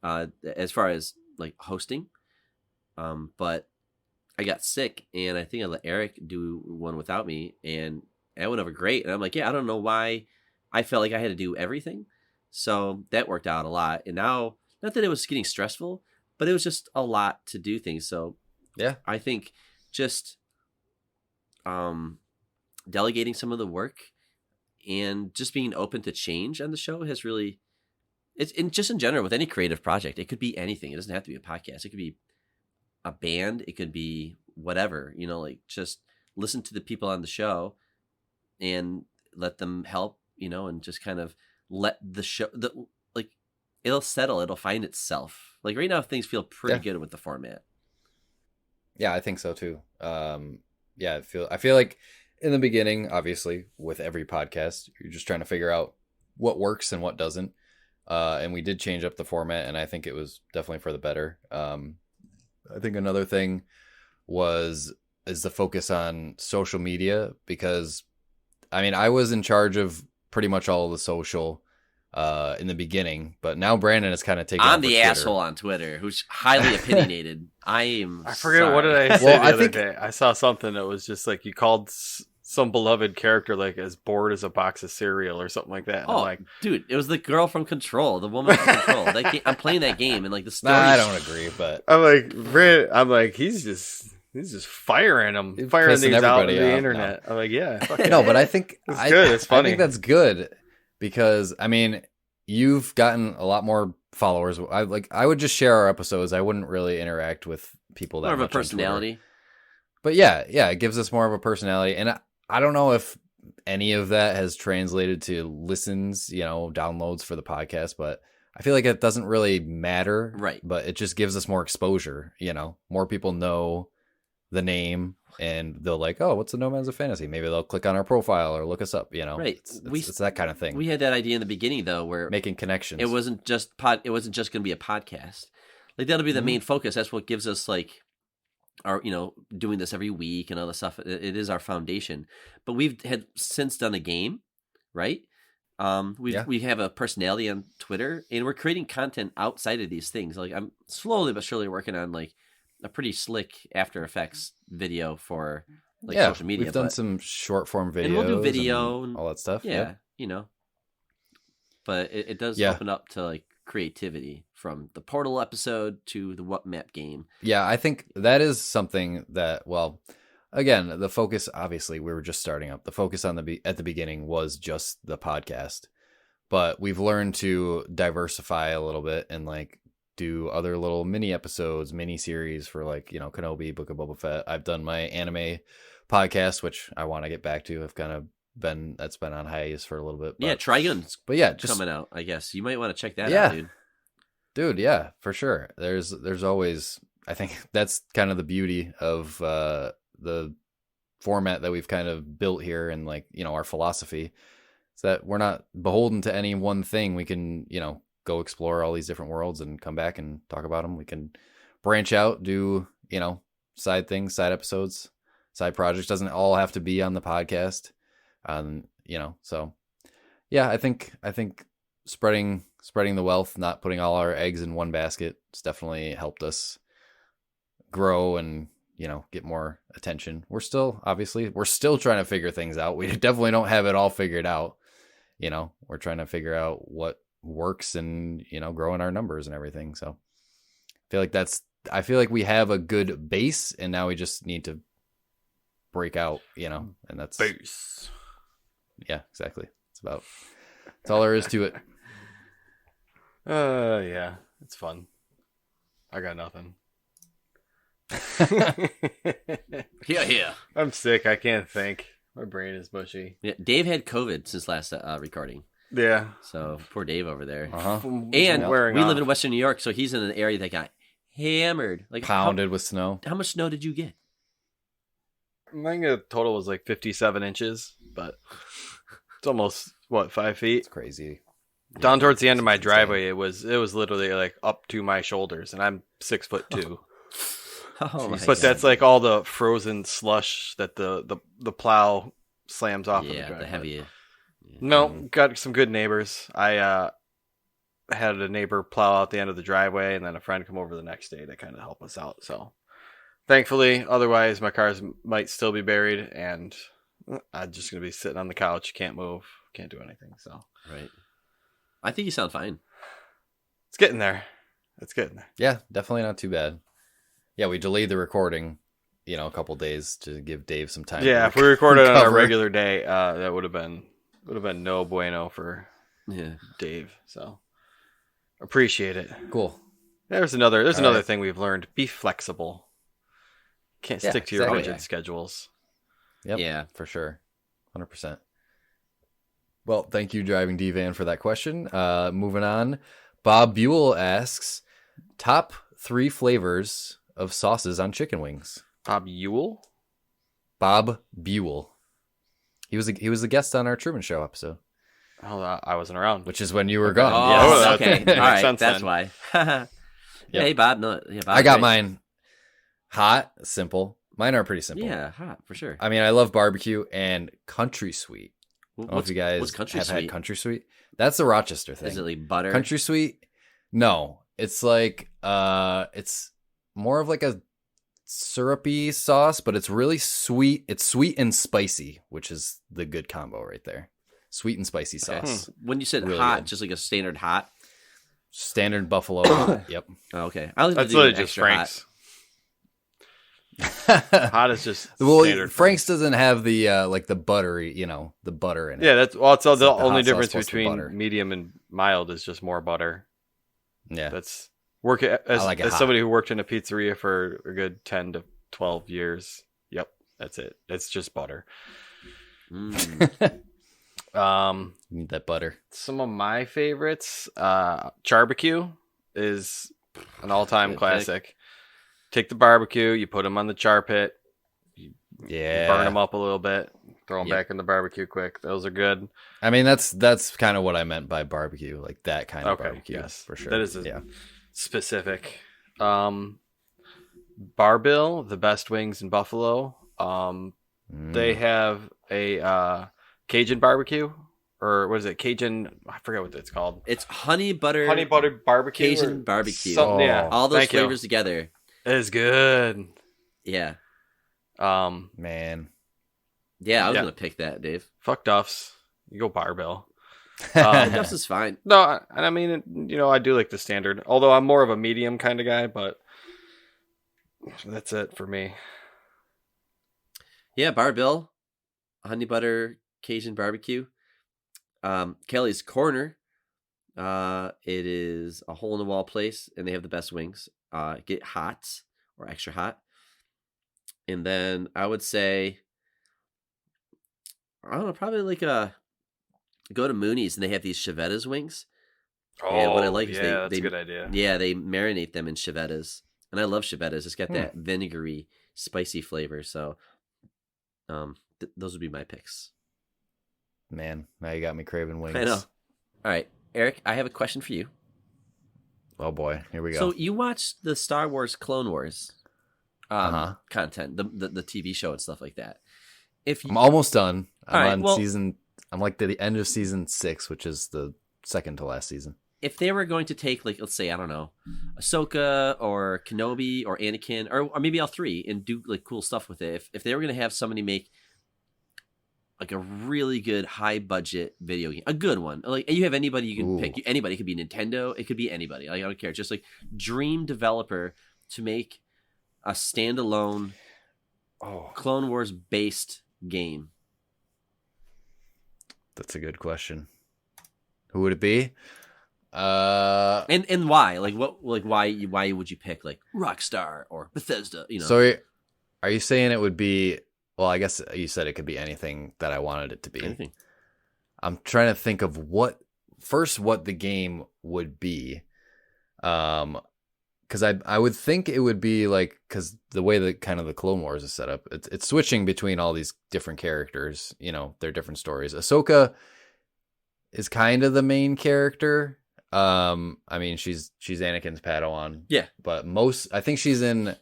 as far as like hosting, but I got sick, and I think I let Eric do one without me, and it went over great. And I'm like, yeah, I don't know why I felt like I had to do everything. So that worked out a lot. And now, not that it was getting stressful, but it was just a lot to do things. So yeah, I think just delegating some of the work and just being open to change on the show has really, just in general with any creative project, it could be anything. It doesn't have to be a podcast. It could be a band. It could be whatever, like just listen to the people on the show and let them help, and just kind of let the show, it'll settle. It'll find itself. Like right now, things feel pretty good with the format. Yeah, I think so too. I feel like in the beginning, obviously, with every podcast, you're just trying to figure out what works and what doesn't. And we did change up the format, and I think it was definitely for the better. I think another thing is the focus on social media, because I mean, I was in charge of pretty much all of the social in the beginning, but now Brandon is kind of taking I'm the asshole on Twitter who's highly opinionated. I forget what did I say the other day. I saw something that was just like you called some beloved character like as bored as a box of cereal or something like that. And I'm like, dude, it was the girl from Control, the woman from Control. I'm playing that game, and like the story. I don't agree, but I'm like, he's just firing them, firing these out on the internet. No. I'm like, yeah, no, but I think it's good. It's funny. I think that's good because I mean, you've gotten a lot more followers. I would just share our episodes. I wouldn't really interact with people that more of much a personality. But yeah, it gives us more of a personality, and I don't know if any of that has translated to listens, downloads for the podcast, but I feel like it doesn't really matter. Right. But it just gives us more exposure, more people know the name and they'll like, oh, what's the Nomads of Fantasy? Maybe they'll click on our profile or look us up, Right. It's that kind of thing. We had that idea in the beginning though, where making connections. It wasn't just going to be a podcast. Like that'll be the main focus. That's what gives us like our, doing this every week and all the stuff. It is our foundation. But we've had since done a game, right? We have a personality on Twitter, and we're creating content outside of these things. Like I'm slowly but surely working on like a pretty slick After Effects video for like social media. We've done some short form videos, and we'll do video and all that stuff. Yeah, but it does open up to like creativity from the Portal episode to the What Map game. Yeah, I think that is something that, well, again, the focus, obviously, we were just starting up. The focus at the beginning was just the podcast, but we've learned to diversify a little bit and like do other little mini episodes, mini series for like, Kenobi, Book of Boba Fett. I've done my anime podcast, which I want to get back to. I've kind of that's been on hiatus for a little bit. But, Trigun's just coming out, I guess. You might want to check that out, dude. Yeah, for sure. There's always, I think that's kind of the beauty of the format that we've kind of built here, and like, our philosophy is that we're not beholden to any one thing. We can, go explore all these different worlds and come back and talk about them. We can branch out, do, side things, side episodes, side projects. Doesn't all have to be on the podcast. So yeah, I think spreading the wealth, not putting all our eggs in one basket, has definitely helped us grow and, get more attention. We're still trying to figure things out. We definitely don't have it all figured out. We're trying to figure out what works and, growing our numbers and everything. So I feel like we have a good base, and now we just need to break out, and that's base. Yeah, exactly. That's all there is to it. Yeah, it's fun. I got nothing. Yeah. I'm sick. I can't think. My brain is mushy. Yeah, Dave had COVID since last recording. Yeah. So poor Dave over there. Uh-huh. And we live in Western New York, so he's in an area that got hammered, like pounded with snow. How much snow did you get? I think the total was like 57 inches, but it's almost 5 feet. It's crazy. Down towards the end of my driveway, it was literally like up to my shoulders, and I'm 6'2". But that's like all the frozen slush that the plow slams off of the driveway. The heavy. Yeah. No, got some good neighbors. I had a neighbor plow out the end of the driveway, and then a friend come over the next day to kind of help us out. So thankfully, otherwise my cars might still be buried, and I'm just gonna be sitting on the couch, can't move, can't do anything. So right. I think you sound fine. It's getting there. Yeah, definitely not too bad. Yeah, we delayed the recording, a couple days to give Dave some time. Yeah, if we recorded on a regular day, that would have been no bueno for Dave. So appreciate it. Cool. There's another thing we've learned: be flexible. Can't stick to your rigid schedules. Yep. Yeah, for sure, 100%. Well, thank you, Driving D-Van, for that question. Moving on, Bob Buell asks, top 3 flavors of sauces on chicken wings. Bob Buell. He was a guest on our Truman Show episode. Oh, I wasn't around, which is when you were gone. Oh, yes. Okay, all right, that's why. Yep. Hey, Bob. No, yeah, Bob. I got mine hot, simple. Mine are pretty simple. Yeah, hot for sure. I mean, I love barbecue and country sweet. I don't know if you guys have had country sweet. That's the Rochester thing. Is it like butter? Country sweet? No, it's like it's more of like a syrupy sauce, but it's really sweet. It's sweet and spicy, which is the good combo right there. Sweet and spicy sauce. When you said really hot, good. Just like a standard hot? Standard buffalo. Yep. Oh, okay. I like That's literally just Frank's. Hot is just standard. Frank's doesn't have the like the buttery, the butter in it. Yeah, it's the only difference between medium and mild is just more butter. Yeah, that's as somebody who worked in a pizzeria for a good 10 to 12 years. Yep, that's it. It's just butter. Need that butter. Some of my favorites, charbecue is an all-time classic. Take the barbecue, you put them on the char pit, you burn them up a little bit, throw them back in the barbecue quick. Those are good. I mean, that's kind of what I meant by barbecue, like that kind of barbecue. Yes, for sure. That is specific. Barbill, the best wings in Buffalo. They have a Cajun barbecue or what is it? Cajun? I forget what it's called. It's honey butter barbecue, Cajun barbecue. Yeah, all those flavors together. It is good. Yeah. Man. Yeah, I was gonna pick that, Dave. Fuck Duff's. You go barbell. Duff's is fine. No, I mean, I do like the standard. Although I'm more of a medium kind of guy, but that's it for me. Yeah, barbell, honey butter Cajun barbecue. Kelly's Corner. It is a hole in the wall place, and they have the best wings. Get hot or extra hot, and then I would say, I don't know, probably like go to Mooney's, and they have these Chevettas wings. And what I like is that's a good idea. Yeah, they marinate them in Chevettas, and I love Chevettas. It's got that vinegary, spicy flavor. So, those would be my picks. Man, now you got me craving wings. I know. All right, Eric, I have a question for you. Oh boy, here we go. So you watched the Star Wars Clone Wars content, the TV show and stuff like that. I'm almost done. I'm on season. I'm like the end of season 6, which is the second to last season. If they were going to take, like, let's say, I don't know, Ahsoka or Kenobi or Anakin, or maybe all three, and do like cool stuff with it. If they were going to have somebody make like a really good high budget video game, a good one, like, and you have anybody you can pick. Anybody, it could be Nintendo, it could be anybody. Like, I don't care. Just like dream developer to make a standalone Clone Wars based game. That's a good question. Who would it be? And why? Like what? Like why would you pick like Rockstar or Bethesda? So are you saying it would be? Well, I guess you said it could be anything that I wanted it to be. Anything. I'm trying to think of what the game would be. Because I would think it would be like, because the way that kind of the Clone Wars is set up, it's switching between all these different characters, their different stories. Ahsoka is kind of the main character. I mean, she's Anakin's Padawan. Yeah. But I think she's in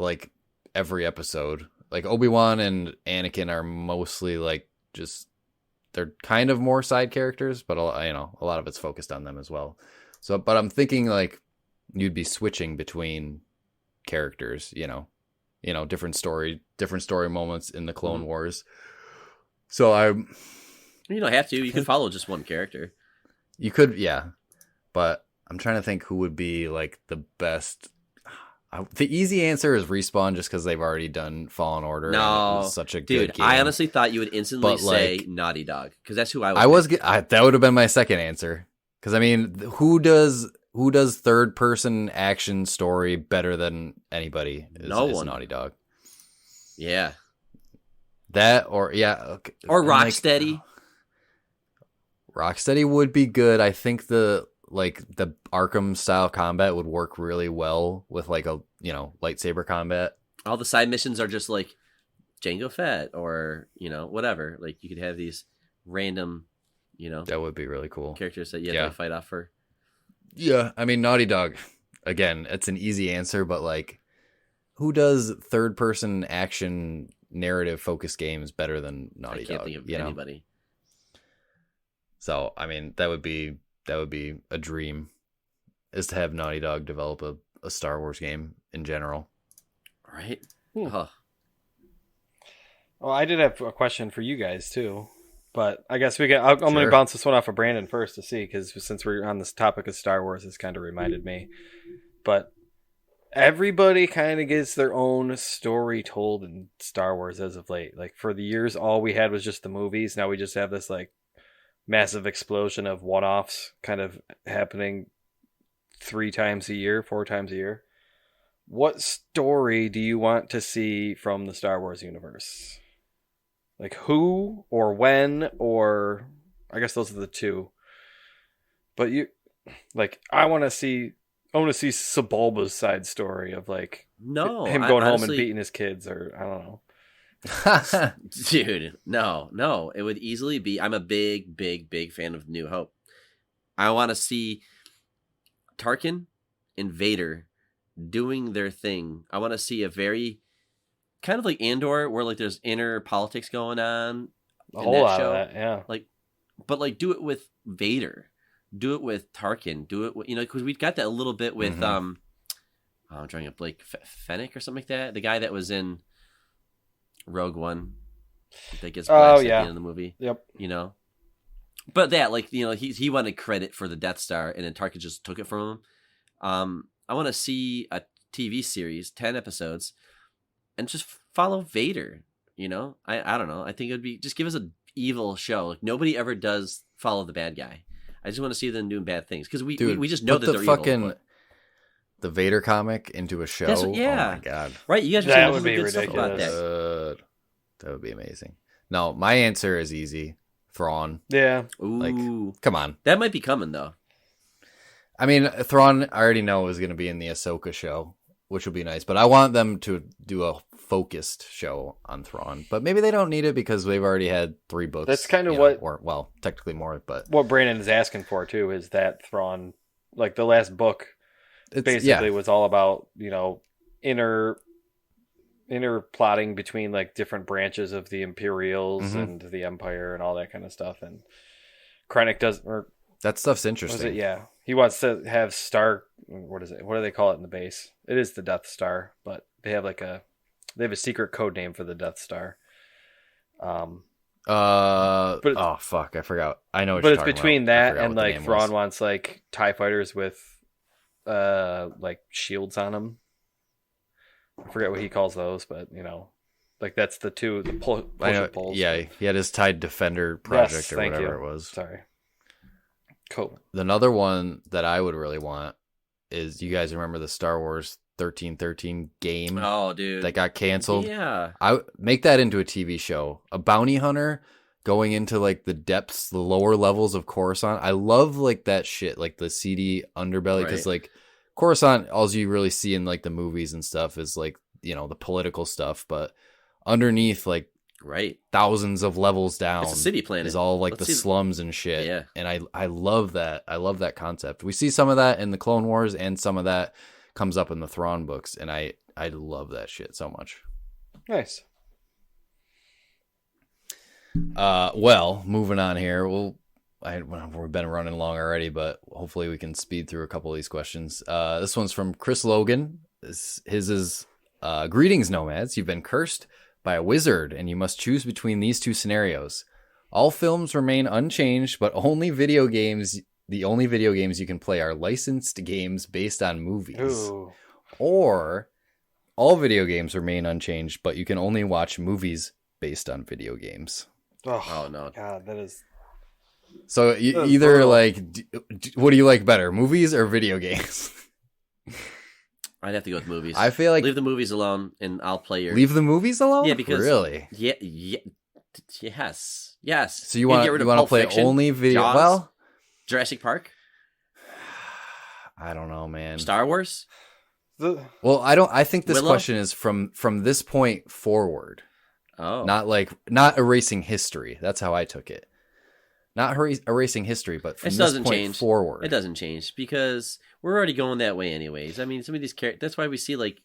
like every episode. Like Obi-Wan and Anakin are mostly like they're kind of more side characters, but a lot of it's focused on them as well. So, but I'm thinking like you'd be switching between characters, different story moments in the Clone Wars. So you don't have to. You can follow just one character. You could, yeah. But I'm trying to think who would be like the best. The easy answer is Respawn, just because they've already done Fallen Order. No, and it was such a good game. I honestly thought you would instantly say Naughty Dog, because that's who that would have been my second answer. Because I mean, who does third person action story better than anybody? No one. Naughty Dog. Yeah. That or Rocksteady. Rocksteady would be good. I think the Arkham style combat would work really well with like a lightsaber combat. All the side missions are just like Jango Fett or whatever. Like you could have these random that would be really cool characters that you have to fight off for. Yeah, I mean Naughty Dog. Again, it's an easy answer, but like, who does third person action narrative focused games better than Naughty Dog? I can't think of anybody. So, I mean, that would be a dream, is to have Naughty Dog develop a Star Wars game in general. Right? Well, I did have a question for you guys too, but I guess I'm going to bounce this one off of Brandon first to see, because since we're on this topic of Star Wars, it's kind of reminded me. But everybody kind of gets their own story told in Star Wars as of late. Like for the years, all we had was just the movies. Now we just have this like massive explosion of one-offs kind of happening 4 times a year. What story do you want to see from the Star Wars universe? Like who or when, or I guess those are the two. But I want to see Sebulba's side story of like him going home and beating his kids, or I don't know. Dude, no, it would easily be. I'm a big fan of New Hope. I want to see Tarkin and Vader doing their thing. I want to see a very kind of like Andor, where like there's inner politics going on. A whole lot of that, yeah. Like but like do it with Vader, do it with Tarkin, do it with, because we got that a little bit with I'm drawing up Blake Fennec or something like that, the guy that was in Rogue One that gets blasted at the end of the movie. Yep. But that, like, he wanted credit for the Death Star, and then Tarkin just took it from him. I want to see a TV series, 10 episodes, and just follow Vader. I don't know. I think it would be, just give us an evil show. Like, nobody ever does follow the bad guy. I just want to see them doing bad things because we just know that they're evil. The Vader comic into a show. Oh my god! Right, you guys are saying would be good ridiculous. Stuff about that. That would be amazing. No, my answer is easy. Thrawn. Yeah. Ooh. Like, come on. That might be coming though. I mean, Thrawn, I already know is going to be in the Ahsoka show, which will be nice. But I want them to do a focused show on Thrawn. But maybe they don't need it because they've already had 3 books. That's kind of well, technically more. But what Brandon is asking for too is that Thrawn, like the last book, basically was all about inner plotting between like different branches of the Imperials and the Empire and all that kind of stuff. And Krennic that stuff's interesting. Yeah, he wants to have what is it? What do they call it in the base? It is the Death Star, but they have a secret code name for the Death Star. Oh fuck, I forgot. I know what but you're it's talking between about. that and like Thrawn wants like TIE fighters with like shields on them. I forget what he calls those, but like that's the pull. Yeah, he had his TIE Defender project or whatever it was. Sorry. Cool. Another one that I would really want is, you guys remember the Star Wars 1313 game? Oh, dude, that got canceled. Yeah, I make that into a TV show. A bounty hunter going into like the depths, the lower levels of Coruscant. I love like that shit, like the seedy underbelly, because like Coruscant, all you really see in like the movies and stuff is like the political stuff, but underneath, like thousands of levels down, it's a city planet, is all like the slums and shit. Yeah, and I love that. I love that concept. We see some of that in the Clone Wars, and some of that comes up in the Thrawn books, and I love that shit so much. Nice. Well, moving on here. We've been running long already, but hopefully we can speed through a couple of these questions. This one's from Chris Logan. His is greetings, Nomads. You've been cursed by a wizard, and you must choose between these 2 scenarios. All films remain unchanged, but the only video games you can play are licensed games based on movies. Ooh. Or all video games remain unchanged, but you can only watch movies based on video games. Oh no. God, that is... So either brutal. Like, what do you like better, movies or video games? I'd have to go with movies. I feel like leave the movies alone, and I'll play your. Leave the movies alone? Yeah, because really, yes. So you want to play Fiction, only video? Jaws, well, Jurassic Park. I don't know, man. Star Wars. Well, I think this question is from this point forward. Oh, not erasing history. That's how I took it. Not erasing history, but from this point forward. It doesn't change because we're already going that way anyways. I mean, some of these characters, that's why we see like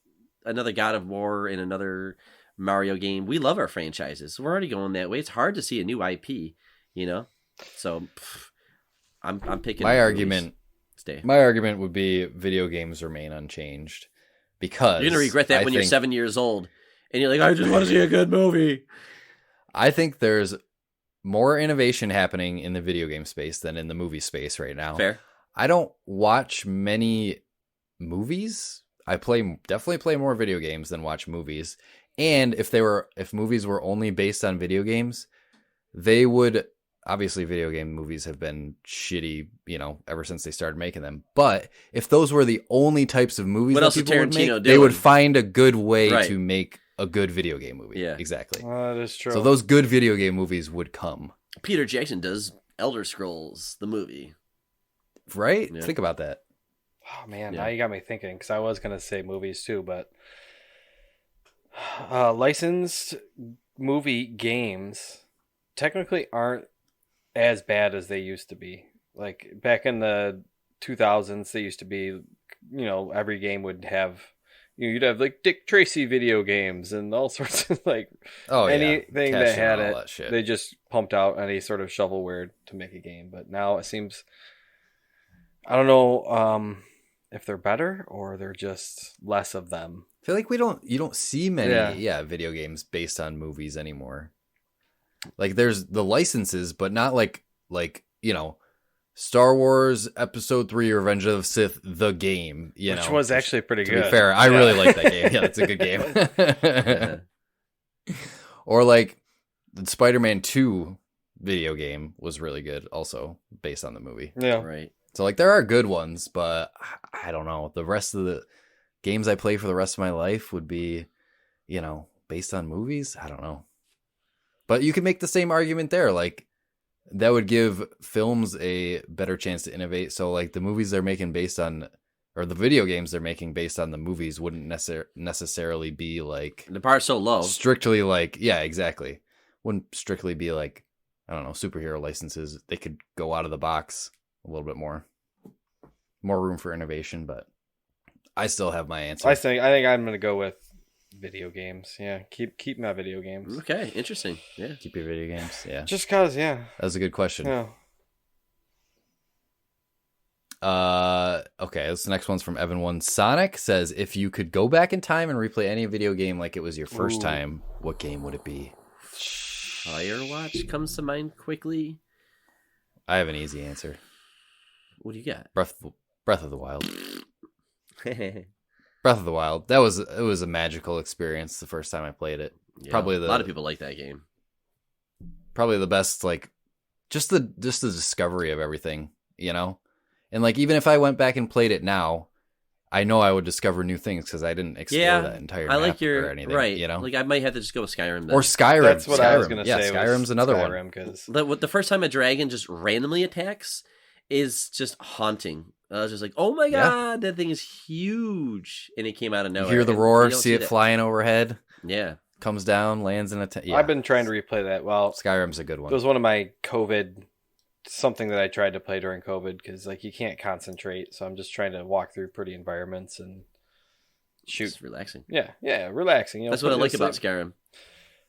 another God of War and another Mario game. We love our franchises. We're already going that way. It's hard to see a new IP, So I'm picking my argument. My argument would be video games remain unchanged because you're going to regret that when you're 7 years old and you're like, I just want to see a good movie. I think there's more innovation happening in the video game space than in the movie space right now. Fair. I don't watch many movies. I definitely play more video games than watch movies. And if movies were only based on video games, they would, obviously video game movies have been shitty, ever since they started making them. But if those were the only types of movies that people would make, they would find a good way to make a good video game movie. Yeah, exactly. That is true. So those good video game movies would come. Peter Jackson does Elder Scrolls, the movie. Right? Yeah. Think about that. Oh, man. Yeah. Now you got me thinking, because I was going to say movies too, but licensed movie games technically aren't as bad as they used to be. Like back in the 2000s, they used to be, every game would have, you'd have like Dick Tracy video games and all sorts of like anything that had it. They just pumped out any sort of shovelware to make a game. But now it seems, I don't know if they're better or they're just less of them. I feel like you don't see many video games based on movies anymore. Like there's the licenses, but not like Star Wars Episode 3 Revenge of the Sith, the game, which was actually pretty good. To be fair, I really like that game. Yeah, it's a good game. Or like the Spider-Man 2 video game was really good also based on the movie. Yeah. Right. So like there are good ones, but I don't know. The rest of the games I play for the rest of my life would be, based on movies. I don't know. But you can make the same argument there. Like that would give films a better chance to innovate. So like the movies they're making based on, or the video games they're making based on the movies wouldn't necessarily be like the bar's so low. Strictly like, yeah, exactly. Wouldn't strictly be like, I don't know, superhero licenses. They could go out of the box a little bit more room for innovation, but I still have my answer. I think I'm going to go with video games. Yeah, keep my video games. Okay, interesting. Yeah, keep your video games. Yeah, just cause. Yeah, that was a good question. Yeah. Okay, this next one's from Evan One. Sonic says, if you could go back in time and replay any video game like it was your first time, what game would it be? Firewatch comes to mind quickly. I have an easy answer. What do you got? Breath of the Wild. Breath of the Wild. It was a magical experience the first time I played it. Yeah, a lot of people like that game. Probably the best, like just the discovery of everything, And like even if I went back and played it now, I know I would discover new things because I didn't explore that entire map or anything. Right. Like I might have to just go with Skyrim then. Or Skyrim. That's what I was going to say. Yeah, Skyrim's another one. Cause... The first time a dragon just randomly attacks is just haunting. I was just like, oh my god, that thing is huge. And it came out of nowhere. You hear the roar, see it flying overhead. Yeah. Comes down, lands in a... I've been trying to replay that. Well, Skyrim's a good one. It was one of my COVID... something that I tried to play during COVID because like you can't concentrate. So I'm just trying to walk through pretty environments and shoot. It's relaxing. Yeah, relaxing. That's what I like about Skyrim.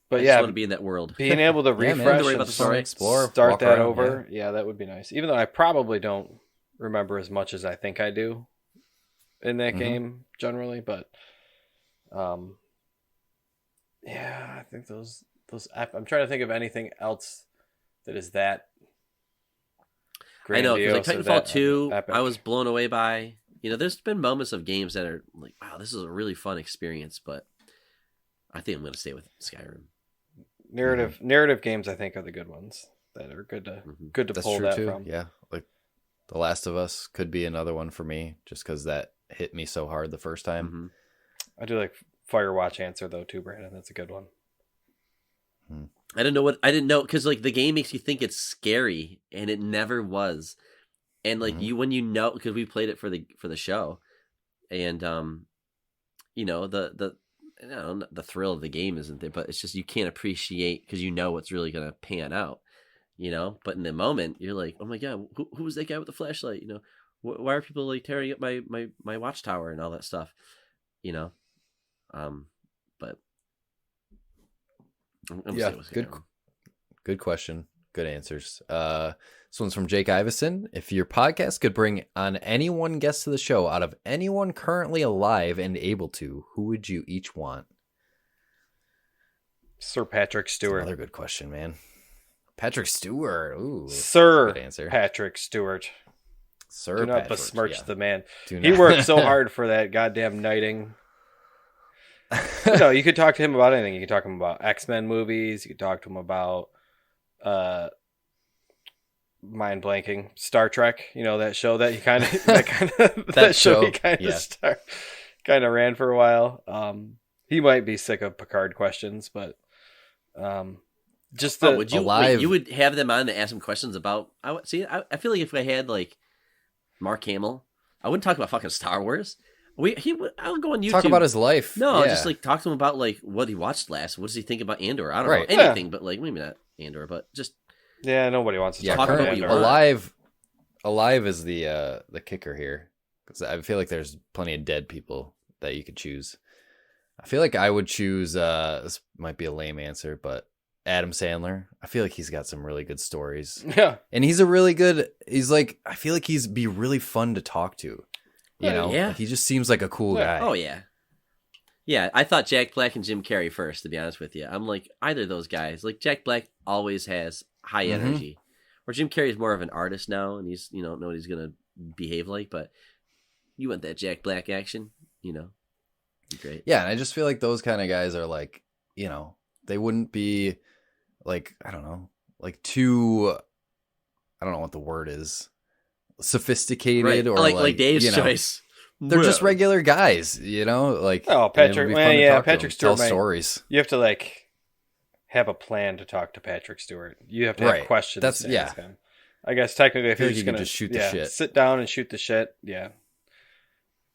But I just want to be in that world. Being able to refresh and explore, start that over. Yeah, that would be nice. Even though I probably don't remember as much as I think I do in that game generally, but I think those I'm trying to think of anything else that is that grandiose. I know, because like Titanfall 2, epic. I was blown away by. There's been moments of games that are like, wow, this is a really fun experience, but I think I'm going to stay with Skyrim. Narrative games, I think, are the good ones that are good to That's pull true that too. from. Yeah, like The Last of Us could be another one for me, just because that hit me so hard the first time. Mm-hmm. I do like Firewatch answer though too, Brandon. That's a good one. I didn't know because like the game makes you think it's scary, and it never was. And like because we played it for the show, and the thrill of the game isn't there, but it's just you can't appreciate because what's really gonna pan out, But in the moment, you're like, oh my god, who was that guy with the flashlight? Why are people like tearing up my watchtower and all that stuff, But good question, good answers. This one's from Jake Iveson. If your podcast could bring on any one guest to the show out of anyone currently alive and able to, who would you each want? Sir Patrick Stewart. That's another good question, man. Patrick Stewart. Ooh, Sir good answer. Patrick Stewart. Sir Do not Patrick, besmirch the man. He worked so hard for that goddamn knighting. You could talk to him about anything. You could talk to him about X-Men movies. You could talk to him about mind blanking Star Trek. That show that he kind of that show he kind of ran for a while. He might be sick of Picard questions, but just would you alive... you would have them on to ask him questions about? I feel like if I had like Mark Hamill, I wouldn't talk about fucking Star Wars. I'll go on YouTube. Talk about his life. No, just like talk to him about like what he watched last. What does he think about Andor? I don't know anything, but like maybe not Andor, but just nobody wants to talk about Andor. Alive is the kicker here because I feel like there's plenty of dead people that you could choose. I feel like I would choose. This might be a lame answer, but Adam Sandler. I feel like he's got some really good stories. Yeah, and he's a really good. He's like, I feel like he's be really fun to talk to. You know, yeah. Like, he just seems like a cool guy. Oh yeah. Yeah, I thought Jack Black and Jim Carrey first, to be honest with you. I'm like, either of those guys. Like, Jack Black always has high energy. Where Jim Carrey is more of an artist now, and he's, know what he's going to behave like. But you want that Jack Black action, be great. Yeah, and I just feel like those kind of guys are like, they wouldn't be like, I don't know, like too, I don't know what the word is, sophisticated right. or like Dave's choice. They're just regular guys, like. Oh, Patrick. Patrick Stewart. Tell stories. You have to like have a plan to talk to Patrick Stewart. You have to have questions. That's to ask him. I guess technically, if you're just gonna shoot the shit, sit down and shoot the shit. Yeah.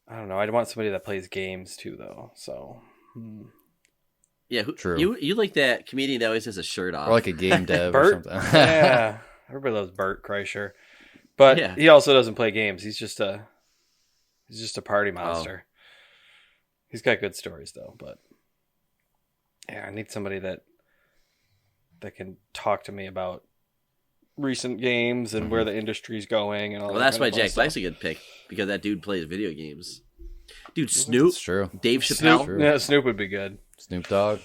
I don't know. I'd want somebody that plays games too, though. So. Yeah, true. You like that comedian that always has a shirt off, or like a game dev Bert? or something. Yeah, everybody loves Bert Kreischer, but he also doesn't play games. He's just a party monster. He's got good stories though, but yeah, I need somebody that can talk to me about recent games and where the industry's going and all. Well, that's why Jack Black's a good pick, because that dude plays video games. Dude, Snoop. That's true. Dave Chappelle. Snoop would be good. Snoop Dogg.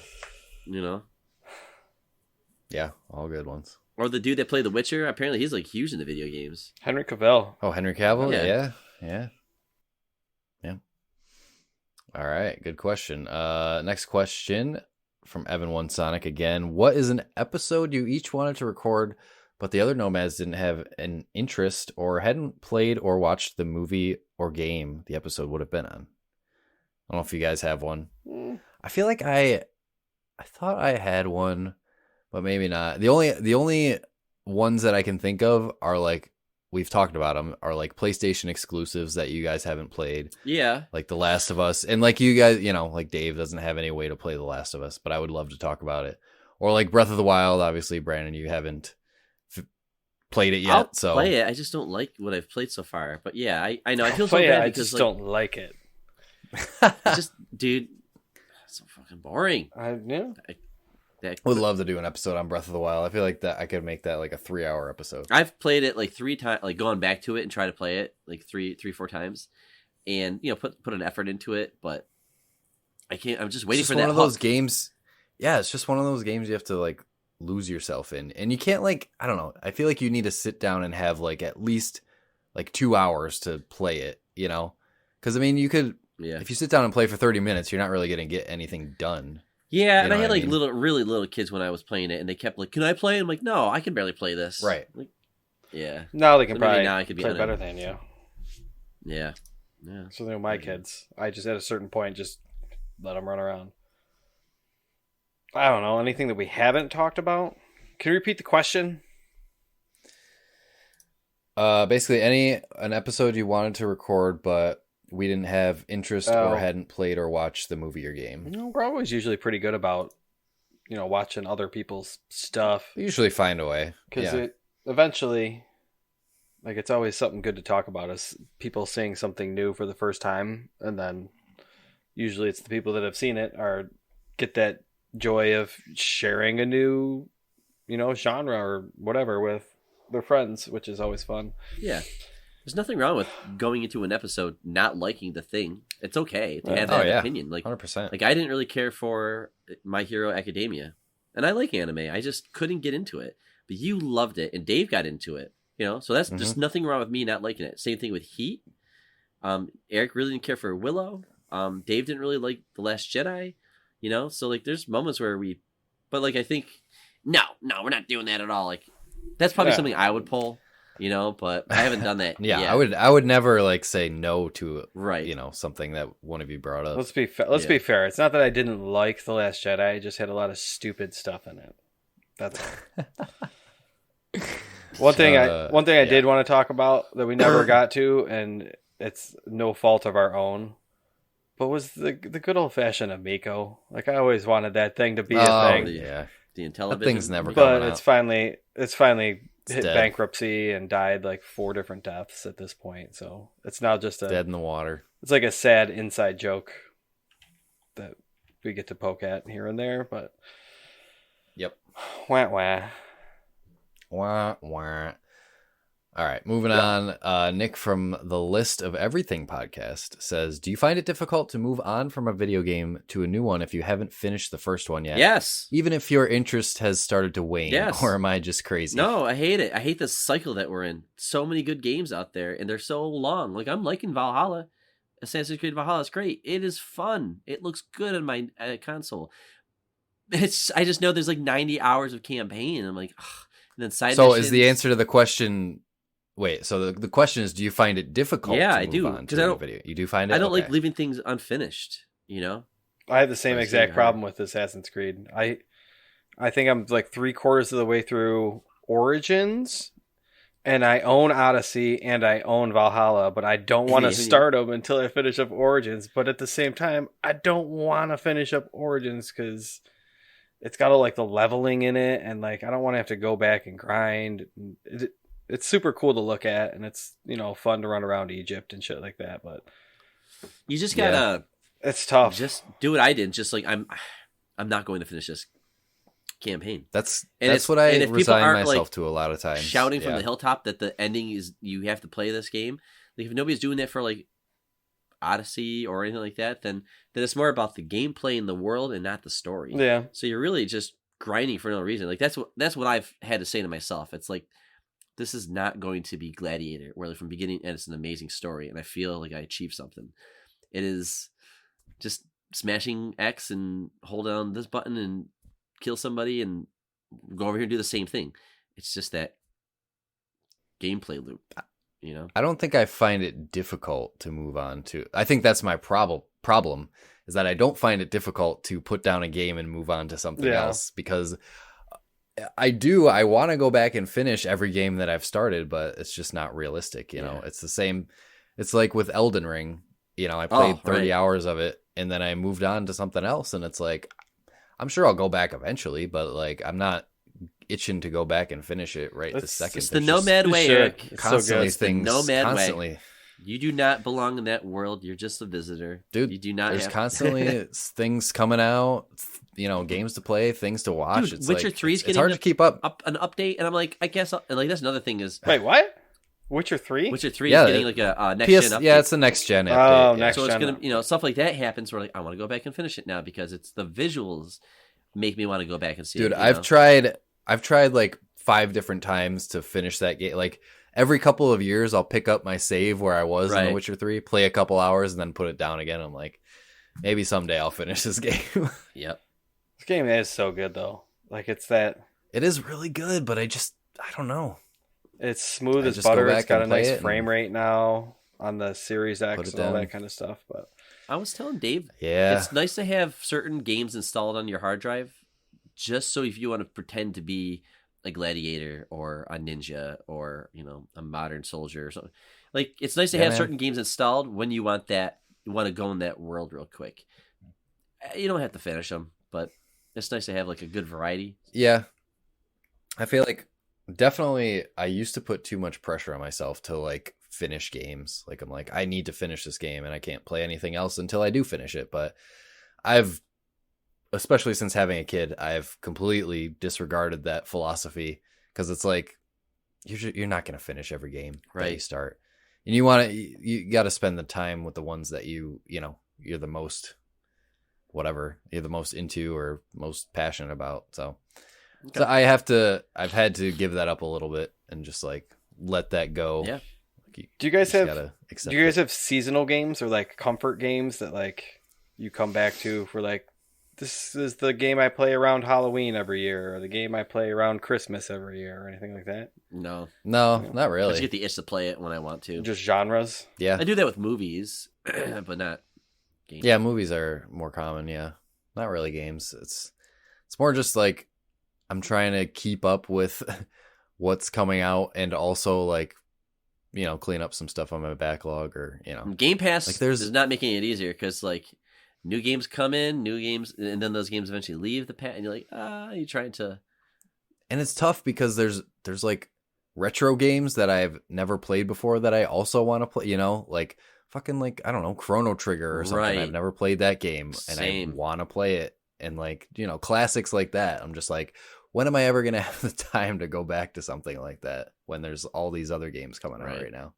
Yeah, all good ones. Or the dude that played The Witcher. Apparently, he's like huge into video games. Henry Cavill. Oh, Henry Cavill. Yeah. All right, good question. Next question from Evan One Sonic again. What is an episode you each wanted to record, but the other Nomads didn't have an interest or hadn't played or watched the movie or game the episode would have been on? I don't know if you guys have one. I feel like I thought I had one, but maybe not. The only ones that I can think of are like, we've talked about them, are like PlayStation exclusives that you guys haven't played. Yeah. Like The Last of Us. And like you guys, like Dave doesn't have any way to play The Last of Us, but I would love to talk about it. Or like Breath of the Wild. Obviously, Brandon, you haven't played it yet. I'll so play it. I just don't like what I've played so far. But yeah, I know. I feel so bad I because just don't like it. It's just, dude, it's so fucking boring. I would love to do an episode on Breath of the Wild. I feel like that I could make that like a 3-hour episode. I've played it like 3 times, like gone back to it and try to play it like 4 times, and put an effort into it. But I can't. I'm just waiting for that. One of those games. Yeah, it's just one of those games you have to like lose yourself in, and you can't like. I don't know. I feel like you need to sit down and have like at least like 2 hours to play it. Because I mean, you could. Yeah. If you sit down and play for 30 minutes, you're not really going to get anything done. Yeah, and I had like really little kids when I was playing it, and they kept like, "Can I play?" I'm like, "No, I can barely play this." Right. Like, yeah. Now they can probably now I could be play better than you. Yeah. Yeah. So they're my kids. I just at a certain point just let them run around. I don't know anything that we haven't talked about. Can you repeat the question? Basically, an episode you wanted to record, but we didn't have interest or hadn't played or watched the movie or game. We're always usually pretty good about, watching other people's stuff. We usually find a way. Because it eventually, like, it's always something good to talk about, is people seeing something new for the first time. And then usually it's the people that have seen it get that joy of sharing a new, genre or whatever with their friends, which is always fun. Yeah. There's nothing wrong with going into an episode not liking the thing. It's okay to have that opinion. Like 100%. Like I didn't really care for My Hero Academia, and I like anime. I just couldn't get into it. But you loved it, and Dave got into it. So that's just nothing wrong with me not liking it. Same thing with Heat. Eric really didn't care for Willow. Dave didn't really like The Last Jedi. So like there's moments where but like I think no, we're not doing that at all. Like that's probably something I would pull. But I haven't done that. Yeah, yet. I would never like say no to right. Something that one of you brought up. Let's be be fair. It's not that I didn't like The Last Jedi. I just had a lot of stupid stuff in it. That's all. One thing I did want to talk about that we never got to, and it's no fault of our own, but was the good old fashioned Amico. Like I always wanted that thing to be a thing. Yeah, the Intellivision. That thing's never. But it's finally hit dead. Bankruptcy and died like 4 different deaths at this point. So it's now just dead in the water. It's like a sad inside joke that we get to poke at here and there, but Yep. Wah wah. Wah, wah. All right, moving on. Nick from the List of Everything podcast says, do you find it difficult to move on from a video game to a new one if you haven't finished the first one yet? Yes. Even if your interest has started to wane? Yes. Or am I just crazy? No, I hate it. I hate this cycle that we're in. So many good games out there, and they're so long. Like, I'm liking Valhalla. Assassin's Creed Valhalla is great. It is fun. It looks good on my console. I just know there's like 90 hours of campaign, and I'm like, ugh. And then side missions. Is the answer to the question... Wait, so the question is, do you find it difficult to move on to a video? You do find it? I don't like leaving things unfinished, you know? I have the same exact problem with Assassin's Creed. I think I'm like 3/4 of the way through Origins, and I own Odyssey and I own Valhalla, but I don't want to start them until I finish up Origins. But at the same time, I don't want to finish up Origins because it's got all like the leveling in it, and like I don't want to have to go back and grind. It's super cool to look at, and it's, you know, fun to run around Egypt and shit like that. But you just gotta, it's tough. Just do what I did. Just like I'm not going to finish this campaign. That's what I resign myself to a lot of times. Shouting from the hilltop that the ending is you have to play this game. Like if nobody's doing that for like Odyssey or anything like that, then it's more about the gameplay in the world and not the story. Yeah. So you're really just grinding for no reason. Like that's what I've had to say to myself. It's like, this is not going to be Gladiator, where like from beginning and it's an amazing story, and I feel like I achieved something. It is just smashing X and hold down this button and kill somebody and go over here and do the same thing. It's just that gameplay loop, you know? I don't think I find it difficult to move on to. I think that's my problem is that I don't find it difficult to put down a game and move on to something else, because I want to go back and finish every game that I've started, but it's just not realistic. You know, it's the same. It's like with Elden Ring, you know, I played 30 hours of it and then I moved on to something else. And it's like, I'm sure I'll go back eventually, but like, I'm not itching to go back and finish it this second. It's the Nomad way, Eric. Constantly things. Nomad way. You do not belong in that world. You're just a visitor. Dude, you do not there's constantly things coming out, you know, games to play, things to watch. Dude, it's Witcher like, 3's it's hard to keep up. An update, and I'm like, I guess, and like that's another thing is. Wait, what? Witcher 3? Witcher 3 is getting like a next gen update. Yeah, it's the next gen update. Oh, next gen. So it's gonna, you know, stuff like that happens. Where like, I want to go back and finish it now because it's the visuals make me want to go back and see it. Dude, I've tried like 5 different times to finish that game. Like every couple of years, I'll pick up my save where I was in The Witcher 3, play a couple hours, and then put it down again. I'm like, maybe someday I'll finish this game. Yep. This game is so good, though. Like, it's that... It is really good, but I don't know. It's smooth as butter. It's got a nice frame rate now on the Series X and all that kind of stuff. But I was telling Dave, yeah, it's nice to have certain games installed on your hard drive, just so if you want to pretend to be a gladiator or a ninja or, you know, a modern soldier or something. Like, it's nice to have certain games installed when you want to go in that world real quick. You don't have to finish them, but it's nice to have like a good variety. Yeah. I feel like definitely I used to put too much pressure on myself to like finish games. Like I'm like, I need to finish this game and I can't play anything else until I do finish it. But especially since having a kid, I've completely disregarded that philosophy, because it's like you're not going to finish every game that you start, and you got to spend the time with the ones that you know you're the most into or most passionate about. So I've had to give that up a little bit and just like let that go. Yeah. Do you guys have seasonal games or like comfort games that like you come back to for like, this is the game I play around Halloween every year, or the game I play around Christmas every year, or anything like that? No, not really. I just get the itch to play it when I want to. Just genres? Yeah. I do that with movies, but not games. Yeah, movies are more common, yeah. Not really games. It's more just like I'm trying to keep up with what's coming out and also like, you know, clean up some stuff on my backlog, or, you know. Game Pass like is not making it easier, because like new games come in, and then those games eventually leave the pack, and you're like, you're trying to. And it's tough because there's like retro games that I've never played before that I also want to play, you know, like fucking like, I don't know, Chrono Trigger or something. Right. I've never played that game and Same. I want to play it. And like, classics like that. I'm just like, when am I ever going to have the time to go back to something like that when there's all these other games coming out right now?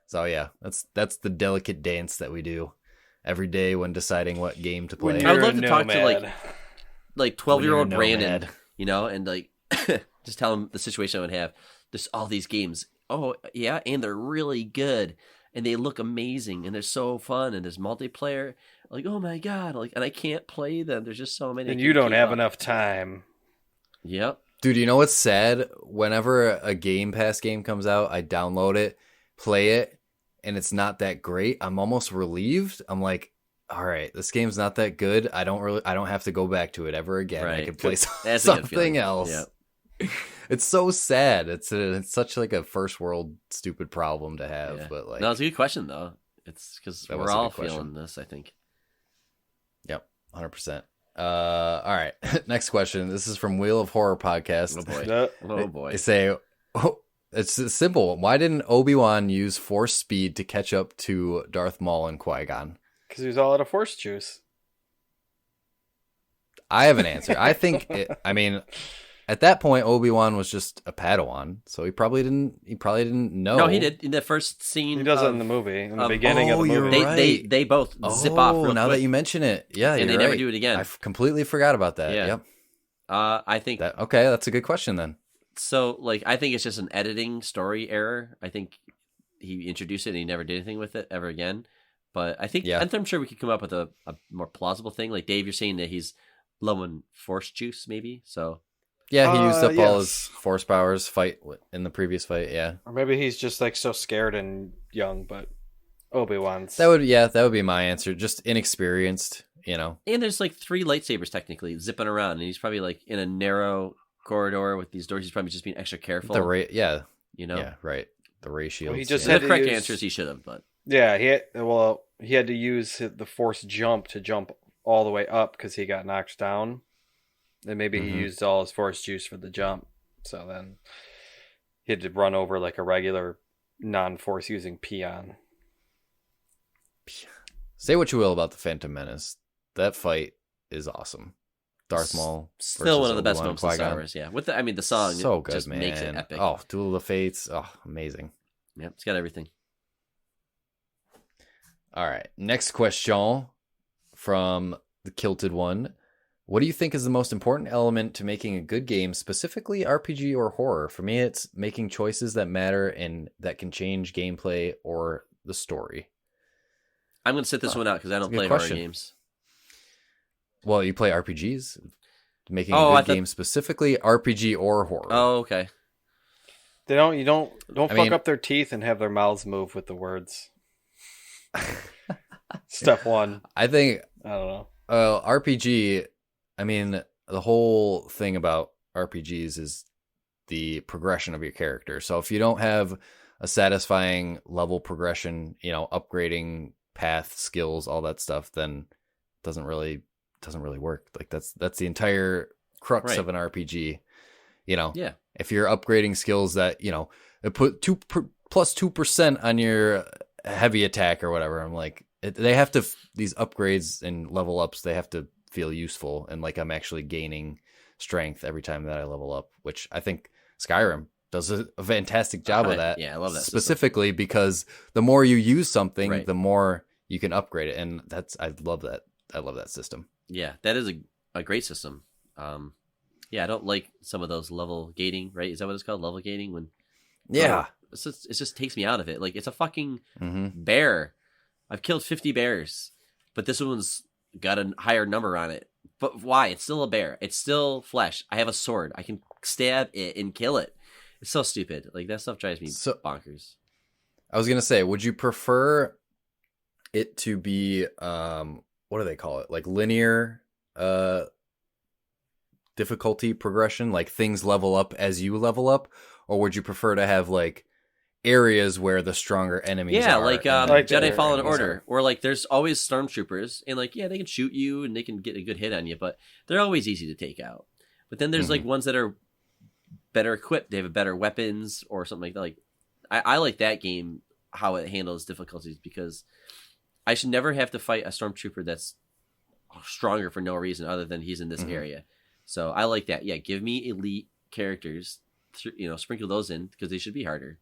So yeah, that's the delicate dance that we do every day when deciding what game to play. I would love to talk to like 12-year-old Brandon, and like just tell him the situation I would have. There's all these games. Oh yeah, and they're really good, and they look amazing, and they're so fun, and there's multiplayer. Like, oh my god, like, and I can't play them. There's just so many. And you don't have enough time. Yep. Dude, you know what's sad? Whenever a Game Pass game comes out, I download it, play it, and it's not that great. I'm almost relieved. I'm like, all right, this game's not that good. I don't have to go back to it ever again. Right. I can play Something else. Yep. It's so sad. It's such like a first world stupid problem to have. Yeah. But like, no, it's a good question though. It's because we're all feeling this, I think. Yep, 100%. All right. Next question. This is from Wheel of Horror podcast. Oh boy. They say, it's simple. Why didn't Obi-Wan use Force speed to catch up to Darth Maul and Qui-Gon? Because he was all out of Force juice. I have an answer. I think. At that point, Obi-Wan was just a Padawan, so he probably didn't know. No, he did in the first scene. He does it in the movie, in the beginning of the movie. You're right. They both zip off. Real now quick, that you mention it, yeah, and they never do it again. I completely forgot about that. Yeah. Yep. I think that. Okay, that's a good question then. So, like, I think it's just an editing story error. I think he introduced it and he never did anything with it ever again. But I think, I'm sure we could come up with a more plausible thing. Like Dave, you're saying that he's low in Force juice, maybe. So. Yeah, he used up all his Force powers in the previous fight, yeah. Or maybe he's just like so scared and young, but Obi-Wan's... That would be my answer. Just inexperienced, And there's like 3 lightsabers technically zipping around, and he's probably like in a narrow corridor with these doors. He's probably just being extra careful. Yeah, right. The ray shields. Well, he just had the correct answers he should have, but... Yeah, he had to use the Force jump to jump all the way up because he got knocked down. And maybe he used all his Force juice for the jump. So then he had to run over like a regular non-Force using peon. Say what you will about the Phantom Menace. That fight is awesome. Darth Maul. Still one of the best moments in Star Wars, yeah. With the song, so good, just man. makes it epic. Oh, Duel of the Fates. Oh, amazing. Yep, it's got everything. All right. Next question from the Kilted One. What do you think is the most important element to making a good game, specifically RPG or horror? For me, it's making choices that matter and that can change gameplay or the story. I'm going to sit this one out because I don't play horror games. Well, you play RPGs? Making a good game, specifically RPG or horror. Oh, okay. They don't fuck up their teeth and have their mouths move with the words. Step 1. I don't know. RPG... the whole thing about RPGs is the progression of your character. So if you don't have a satisfying level progression, upgrading path, skills, all that stuff, then it doesn't really work. Like that's the entire crux of an RPG. Yeah. If you're upgrading skills that, it put plus 2% on your heavy attack or whatever, I'm like, they have to, these upgrades and level ups, they have to feel useful and like I'm actually gaining strength every time that I level up, which I think Skyrim does a fantastic job of that. Yeah, I love that specifically system. Because the more you use something, the more you can upgrade it, and I love that. I love that system. Yeah, that is a great system. I don't like some of those level gating. Right? Is that what it's called? Level gating when? Yeah, it just takes me out of it. Like it's a fucking bear. I've killed 50 bears, but this one's got a higher number on it. But why? It's still a bear. It's still flesh. I have a sword. I can stab it and kill it. It's so stupid. Like that stuff drives me bonkers. I was gonna say, would you prefer it to be what do they call it? Like linear difficulty progression, like things level up as you level up, or would you prefer to have like areas where the stronger enemies are? Like Jedi Fallen Order, or like there's always stormtroopers, and like they can shoot you and they can get a good hit on you, but they're always easy to take out. But then there's like ones that are better equipped, they have better weapons or something like that. Like I like that game how it handles difficulties, because I should never have to fight a stormtrooper that's stronger for no reason other than he's in this area. So I like that. Yeah, give me elite characters, sprinkle those in because they should be harder.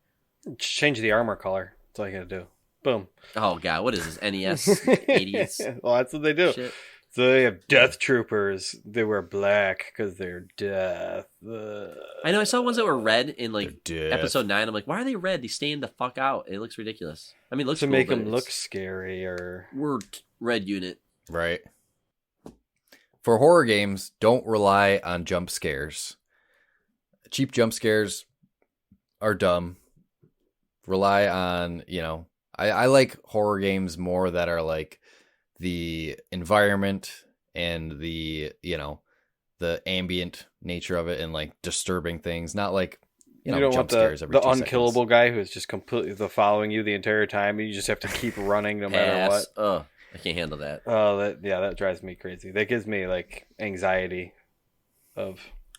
Change the armor color. That's all you gotta do. Boom. Oh god, what is this? NES 80s? Well, that's what they do. Shit. So they have death troopers. They wear black because they're death. I know. I saw ones that were red in like episode 9. I'm like, why are they red? They stand the fuck out. It looks ridiculous. I mean, it looks to cool, make them look scary. Or we're red unit, right? For horror games, don't rely on jump scares. Cheap jump scares are dumb. Rely on, I like horror games more that are like the environment and the, the ambient nature of it and like disturbing things, not like, you don't jump want scares every the 2 unkillable seconds. guy who's just completely following you the entire time and you just have to keep running no matter what. Oh, I can't handle that. Oh, that drives me crazy. That gives me like anxiety of.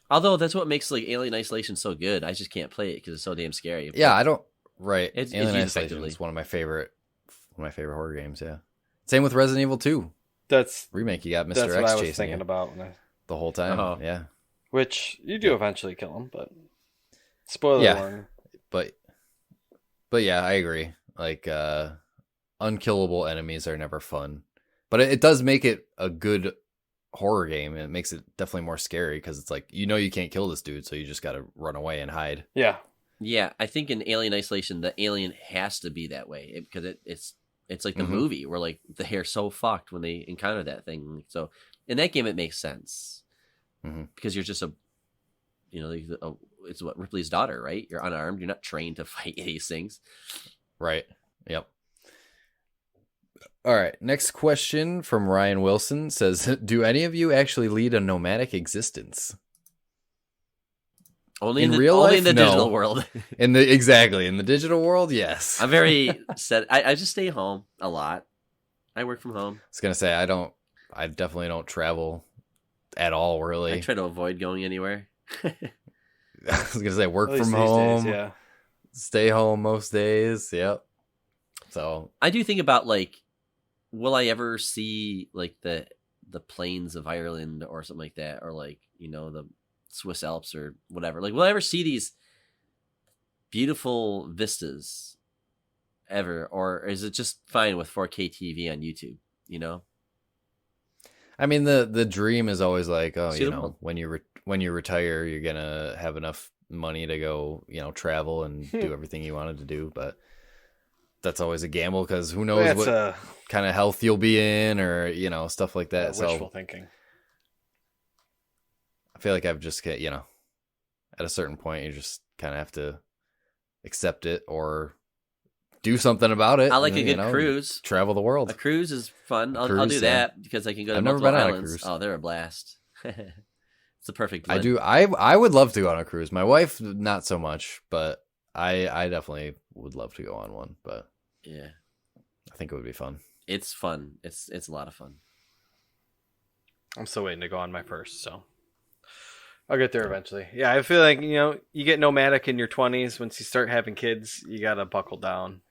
Although that's what makes like Alien Isolation so good. I just can't play it because it's so damn scary. Yeah, I don't. Right, It's Alien used Isolation effectively. is one of my favorite horror games. Yeah, same with Resident Evil 2 That's remake. You got Mr. That's X what I was chasing thinking you about. the whole time. Oh. Yeah, Which you do eventually kill him, but spoiler warning. but yeah, I agree. Like unkillable enemies are never fun, but it does make it a good horror game, and it makes it definitely more scary because it's like you can't kill this dude, so you just got to run away and hide. Yeah, I think in Alien Isolation, the alien has to be that way because it's like the movie where like the hair's so fucked when they encounter that thing. So in that game, it makes sense because you're just it's what Ripley's daughter, right? You're unarmed. You're not trained to fight these things. Right. Yep. All right. Next question from Ryan Wilson says, "Do any of you actually lead a nomadic existence?" Only in in real life, in the no. digital world. In the digital world, yes. I'm very set. I just stay home a lot. I work from home. I was gonna say I definitely don't travel at all. Really, I try to avoid going anywhere. I was gonna say work At least from these home. days, yeah. Stay home most days. Yep. So I do think about like, will I ever see like the plains of Ireland or something like that, or like the Swiss Alps or whatever. Like, will I ever see these beautiful vistas ever, or is it just fine with 4K TV on YouTube? I mean, the dream is always like, oh, See the world. when you retire, you're gonna have enough money to go, travel and do everything you wanted to do. But that's always a gamble because who knows That's what kind of health you'll be in, or stuff like that. wishful So thinking. I feel like I've just get at a certain point, you just kind of have to accept it or do something about it. I like a and, good cruise. Travel the world. A cruise is fun. I'll cruise, do that because I can go to I've never multiple been on a islands. cruise. Oh, they're a blast. It's the perfect I blend. do. I would love to go on a cruise. My wife, not so much, but I definitely would love to go on one. But Yeah, I think it would be fun. it's fun. It's a lot of fun. I'm still waiting to go on my first, so I'll get there eventually. Yeah, I feel like you get nomadic in your 20s. Once you start having kids, you gotta buckle down.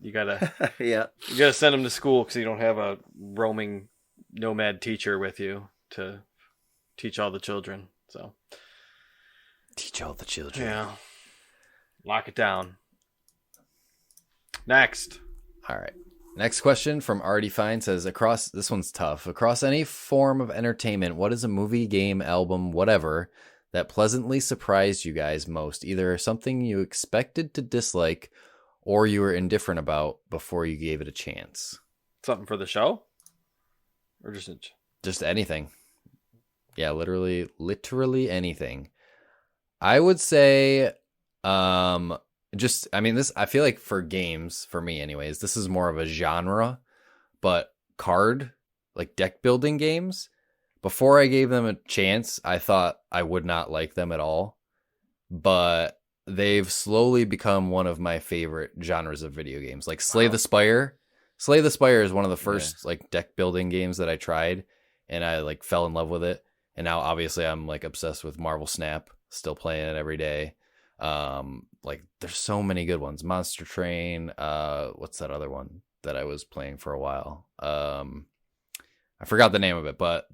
You gotta Yeah. you gotta send them to school because you don't have a roaming nomad teacher with you to teach all the children. So Teach all the children. yeah, lock it down. Next. All right. Next question from Artie Fine says, this one's tough. Across any form of entertainment, what is a movie, game, album, whatever, that pleasantly surprised you guys most? Either something you expected to dislike or you were indifferent about before you gave it a chance. Something for the show? Or Just anything. Yeah, literally anything. I would say, I feel like for games, for me anyways, this is more of a genre, but like deck building games, before I gave them a chance, I thought I would not like them at all, but they've slowly become one of my favorite genres of video games. Like Slay the Spire. Slay the Spire is one of the first like deck building games that I tried, and I like fell in love with it. And now obviously I'm like obsessed with Marvel Snap, still playing it every day. Like there's so many good ones. Monster Train. What's that other one that I was playing for a while? I forgot the name of it, but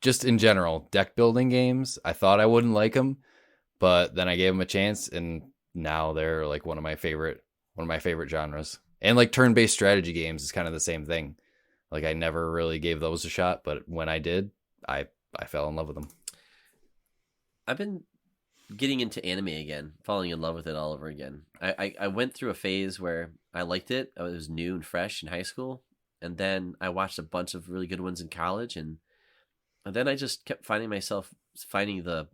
just in general, deck building games. I thought I wouldn't like them, but then I gave them a chance, and now they're like one of my favorite genres. And like turn-based strategy games is kind of the same thing. Like I never really gave those a shot, but when I did, I fell in love with them. I've been getting into anime again, falling in love with it all over again. I went through a phase where I liked it. It was new and fresh in high school. And then I watched a bunch of really good ones in college. And then I just kept finding myself finding the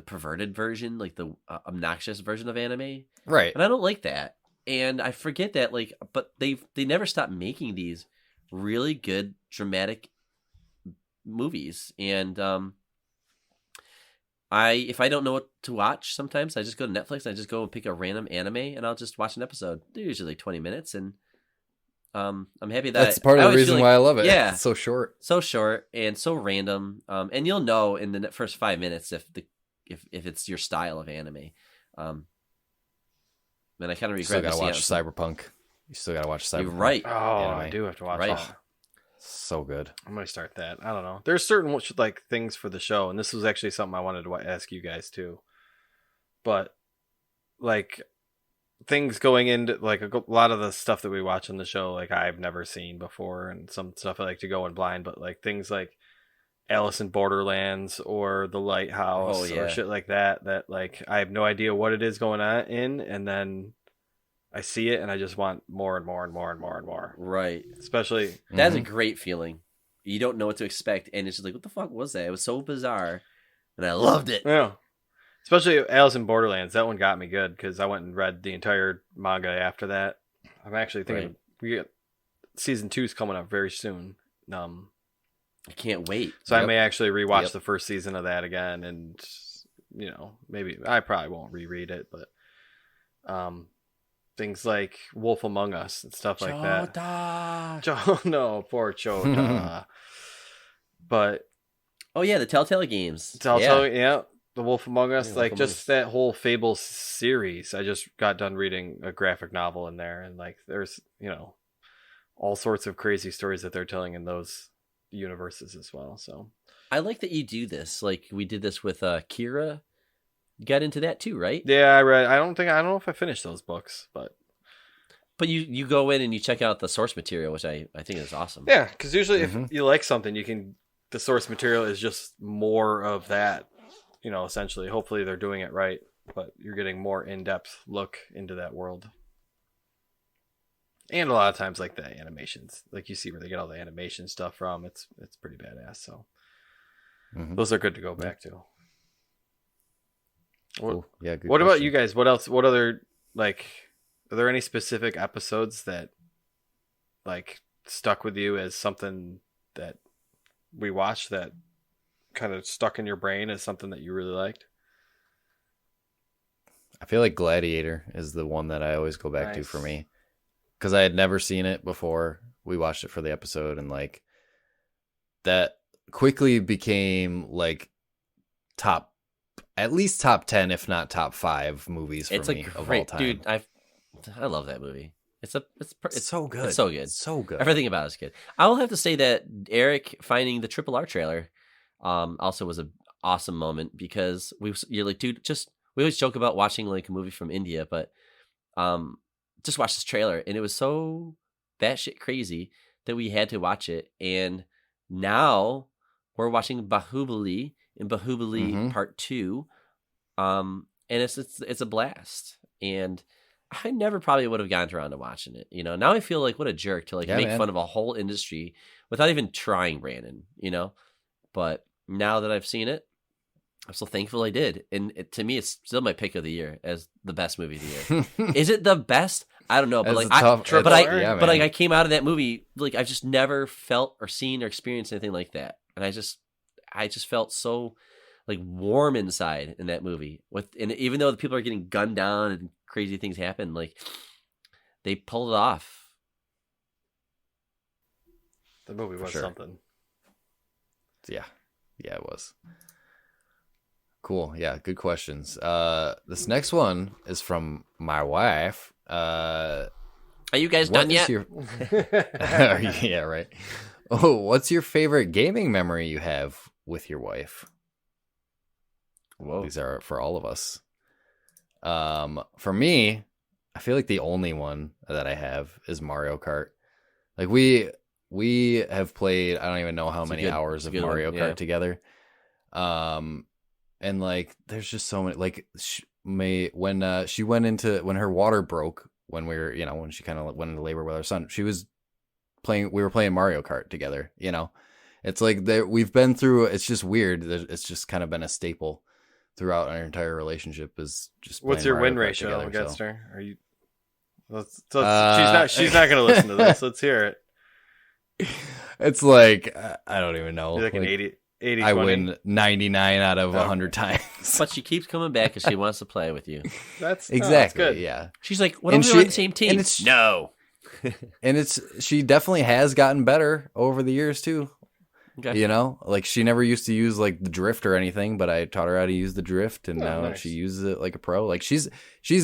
perverted version, like the obnoxious version of anime. Right. And I don't like that. And I forget that, like, but they never stopped making these really good dramatic movies. And if I don't know what to watch, sometimes I just go to Netflix and I just go and pick a random anime and I'll just watch an episode. They're usually like 20 minutes, and I'm happy that that's part of the reason why I love it. Yeah, it's so short and so random. And you'll know in the first 5 minutes if it's your style of anime. And I kind of regret. You still gotta watch Cyberpunk. You still gotta watch Cyberpunk. You're right. Oh, anime. I do have to watch that. So good. I'm gonna start that. I don't know. There's certain like things for the show, and this was actually something I wanted to ask you guys too. But like things going into like a lot of the stuff that we watch on the show, like I've never seen before, and some stuff I like to go in blind. But like things like Alice in Borderlands or The Lighthouse or shit like that like I have no idea what it is going on in, and then I see it and I just want more and more and more and more and more. Right. Especially that's a great feeling. You don't know what to expect, and it's just like, what the fuck was that? It was so bizarre, and I loved it. Yeah. Especially Alice in Borderlands. That one got me good because I went and read the entire manga after that. I'm actually thinking we get season 2's coming up very soon. I can't wait. So I may actually rewatch the first season of that again, and maybe I probably won't reread it, but things like Wolf Among Us and stuff like that. No, poor Chota. But the Telltale games. The Wolf Among Us, that whole Fable series. I just got done reading a graphic novel in there, and like there's all sorts of crazy stories that they're telling in those universes as well. So I like that you do this. Like we did this with Kira. You got into that too, right? Yeah, I read. I don't know if I finished those books, but you go in and you check out the source material, which I think is awesome. Yeah, because usually if you like something, the source material is just more of that. Essentially, hopefully they're doing it right, but you're getting more in-depth look into that world. And a lot of times, like the animations, like you see where they get all the animation stuff from, it's pretty badass. So those are good to go back to. Cool. Yeah. Good what question. about you guys? What else? What other like? Are there any specific episodes that like stuck with you as something that we watched that kind of stuck in your brain as something that you really liked? I feel like Gladiator is the one that I always go back to for me, because I had never seen it before we watched it for the episode, and like that quickly became like at least top 10, if not top 5 movies for me of all time. Dude, I love that movie. It's so good. It's so good. So good. Everything about it is good. I will have to say that Eric finding the Triple R trailer also was an awesome moment, because you're like, dude, we always joke about watching like a movie from India, but just watch this trailer, and it was so batshit crazy that we had to watch it. And now we're watching Bahubali and Bahubali Part 2, and it's a blast. And I never probably would have gotten around to watching it. Now I feel like what a jerk to make fun of a whole industry without even trying, Brandon. But now that I've seen it, I'm so thankful I did. And to me, it's still my pick of the year as the best movie of the year. Is it the best? I don't know, but I came out of that movie like I've just never felt or seen or experienced anything like that, and I just felt so like warm inside in that movie. And even though the people are getting gunned down and crazy things happen, like they pulled it off. The movie was something. Yeah, it was. Cool. Yeah, good questions. This next one is from my wife. Are you guys done yet? Yeah, right. Oh, what's your favorite gaming memory you have with your wife? Whoa. These are for all of us. For me, I feel like the only one that I have is Mario Kart. Like we have played, I don't even know how many hours of Mario Kart together. And like, there's just so many. Like, when her water broke, when we were, when she kind of went into labor with our son, we were playing Mario Kart together. It's like we've been through. It's just weird. It's just kind of been a staple throughout our entire relationship. Is just what's your Mario win Kart ratio together, against so. her? Are you? She's not going to listen to this. Let's hear it. It's like I don't even know. You're like an 80. 80, I win 99 out of 100 times. But she keeps coming back because she wants to play with you. That's exactly that's good. Yeah. She's like, "What are we on the same team?" No. And she definitely has gotten better over the years too. Okay. Like she never used to use like the drift or anything, but I taught her how to use the drift, and now nice. she uses it like a pro. Like she's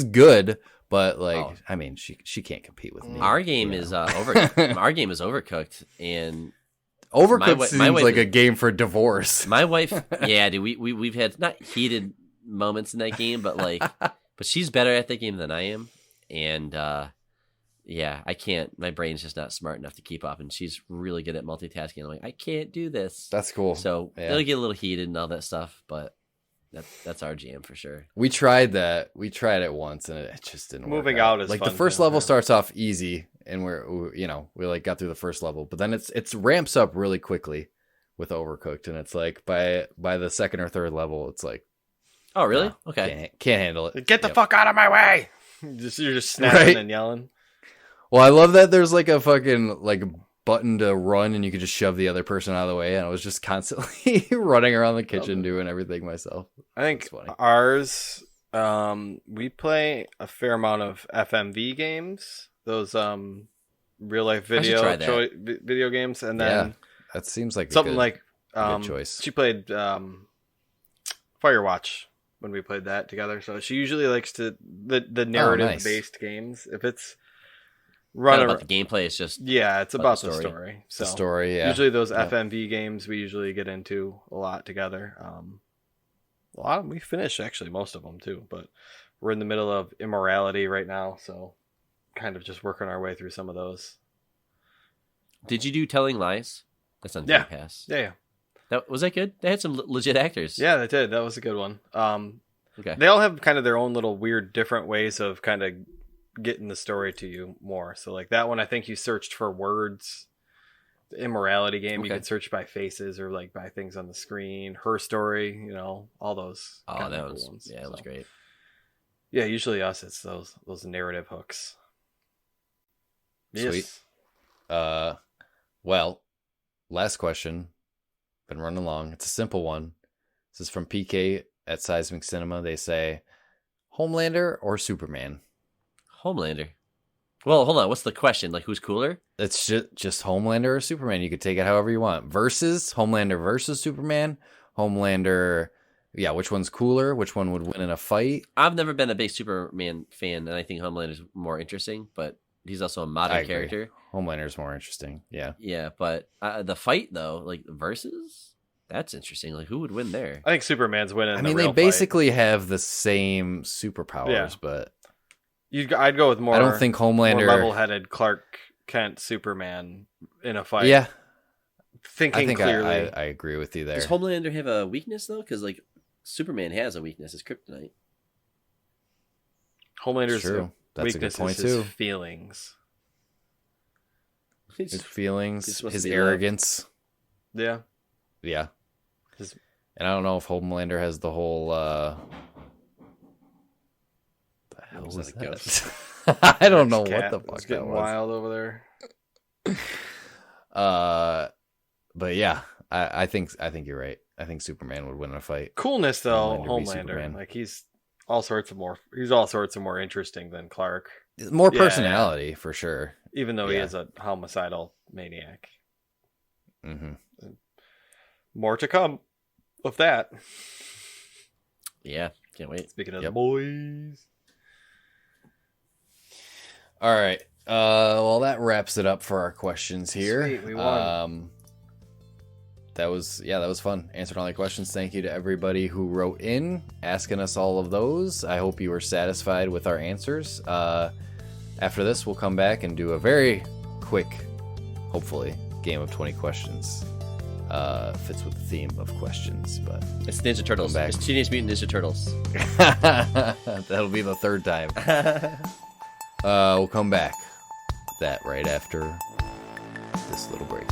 good, but like I mean, she can't compete with me. Our game is over. Our game is overcooked, and Overcooked seems like a game for divorce. My wife, yeah, dude, we've had not heated moments in that game, but but she's better at that game than I am, and yeah, I can't. My brain's just not smart enough to keep up, and she's really good at multitasking. I'm like, I can't do this. That's cool. So it'll get a little heated and all that stuff, but that's our jam for sure. We tried that. We tried it once, and it just didn't. Moving work out is like fun the first too, level starts off easy, and we like got through the first level, but then it's ramps up really quickly with Overcooked, and it's like by the second or third level, it's like, oh really? No, Okay, can't handle it. Get the fuck out of my way! You're just snapping and yelling. Well, I love that there's like a fucking like button to run, and you can just shove the other person out of the way, and I was just constantly running around the kitchen doing everything myself. I think ours, we play a fair amount of FMV games, those real life video games, and then that seems like something a good choice. She played Firewatch when we played that together, so she usually likes the narrative based games. If it's about the gameplay, it's just it's about the story. So the story, usually those FMV games we usually get into a lot together. A lot of them we finish actually, most of them too, but we're in the middle of Immorality right now, so kind of just working our way through some of those. Did you do Telling Lies? That's on Game Pass. Yeah. Was that good? They had some legit actors. Yeah, they did. That was a good one. Okay. They all have kind of their own little weird different ways of kind of getting the story to you more. So like that one, I think you searched for words. The Immorality game, you could search by faces or like by things on the screen. Her Story, all those. Oh, that was ones. Yeah, it was great. Yeah, usually us, it's those narrative hooks. Sweet. Yes. Well, last question. Been running long. It's a simple one. This is from PK at Seismic Cinema. They say, Homelander or Superman? Homelander. Well, hold on. What's the question? Like, who's cooler? It's just Homelander or Superman. You could take it however you want. Versus Homelander versus Superman. Homelander, which one's cooler? Which one would win in a fight? I've never been a big Superman fan, and I think Homelander's more interesting, but he's also a modern character. Homelander's more interesting, yeah. Yeah, but the fight, though, like, versus, that's interesting. Like, who would win there? I think Superman's winning. I mean, they basically have the same superpowers, but... I'd go with more. I don't think Homelander, more level-headed Clark Kent Superman in a fight. Yeah, thinking clearly. I agree with you there. Does Homelander have a weakness though? Because like Superman has a weakness. It's kryptonite. Homelander's weakness is his feelings. His feelings, his arrogance. Yeah. And I don't know if Homelander has the whole. Was that a ghost? I don't know what the fuck that was. Wild over there. But yeah, I think you're right. I think Superman would win a fight. Coolness though, Homelander, like he's all sorts of more interesting than Clark. More personality for sure. Even though he is a homicidal maniac. Mm-hmm. More to come of that. Yeah, can't wait. Speaking of the boys. All right. Well, that wraps it up for our questions here. Sweet, we won. That was fun. Answered all your questions. Thank you to everybody who wrote in, asking us all of those. I hope you were satisfied with our answers. After this, we'll come back and do a very quick, hopefully, game of 20 questions. Fits with the theme of questions, but it's Ninja Turtles. It's Teenage Mutant Ninja Turtles. That'll be the third time. We'll come back with that right after this little break.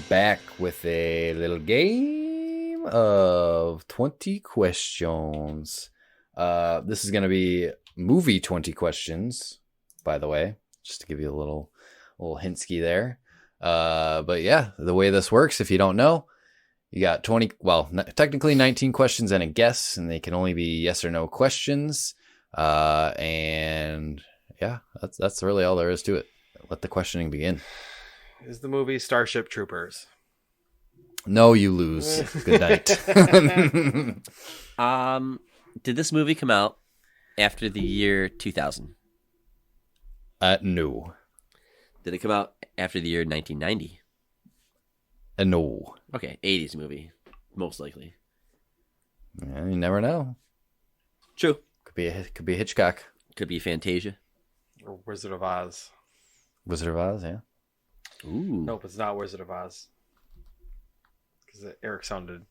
Back with a little game of 20 questions. This is going to be movie 20 questions, by the way, just to give you a little hintski there. But yeah, the way this works, if you don't know, you got 20, well, technically 19 questions and a guess, and they can only be yes or no questions. And yeah, that's really all there is to it. Let the questioning begin. Is the movie Starship Troopers? No, you lose. Good night. Did this movie come out after the year 2000? No. Did it come out after the year 1990? No. Okay, 80s movie, most likely. Yeah, you never know. True. Could be Hitchcock. Could be Fantasia. Or Wizard of Oz. Wizard of Oz, yeah. Ooh. Nope, it's not Wizard of Oz. Because Eric sounded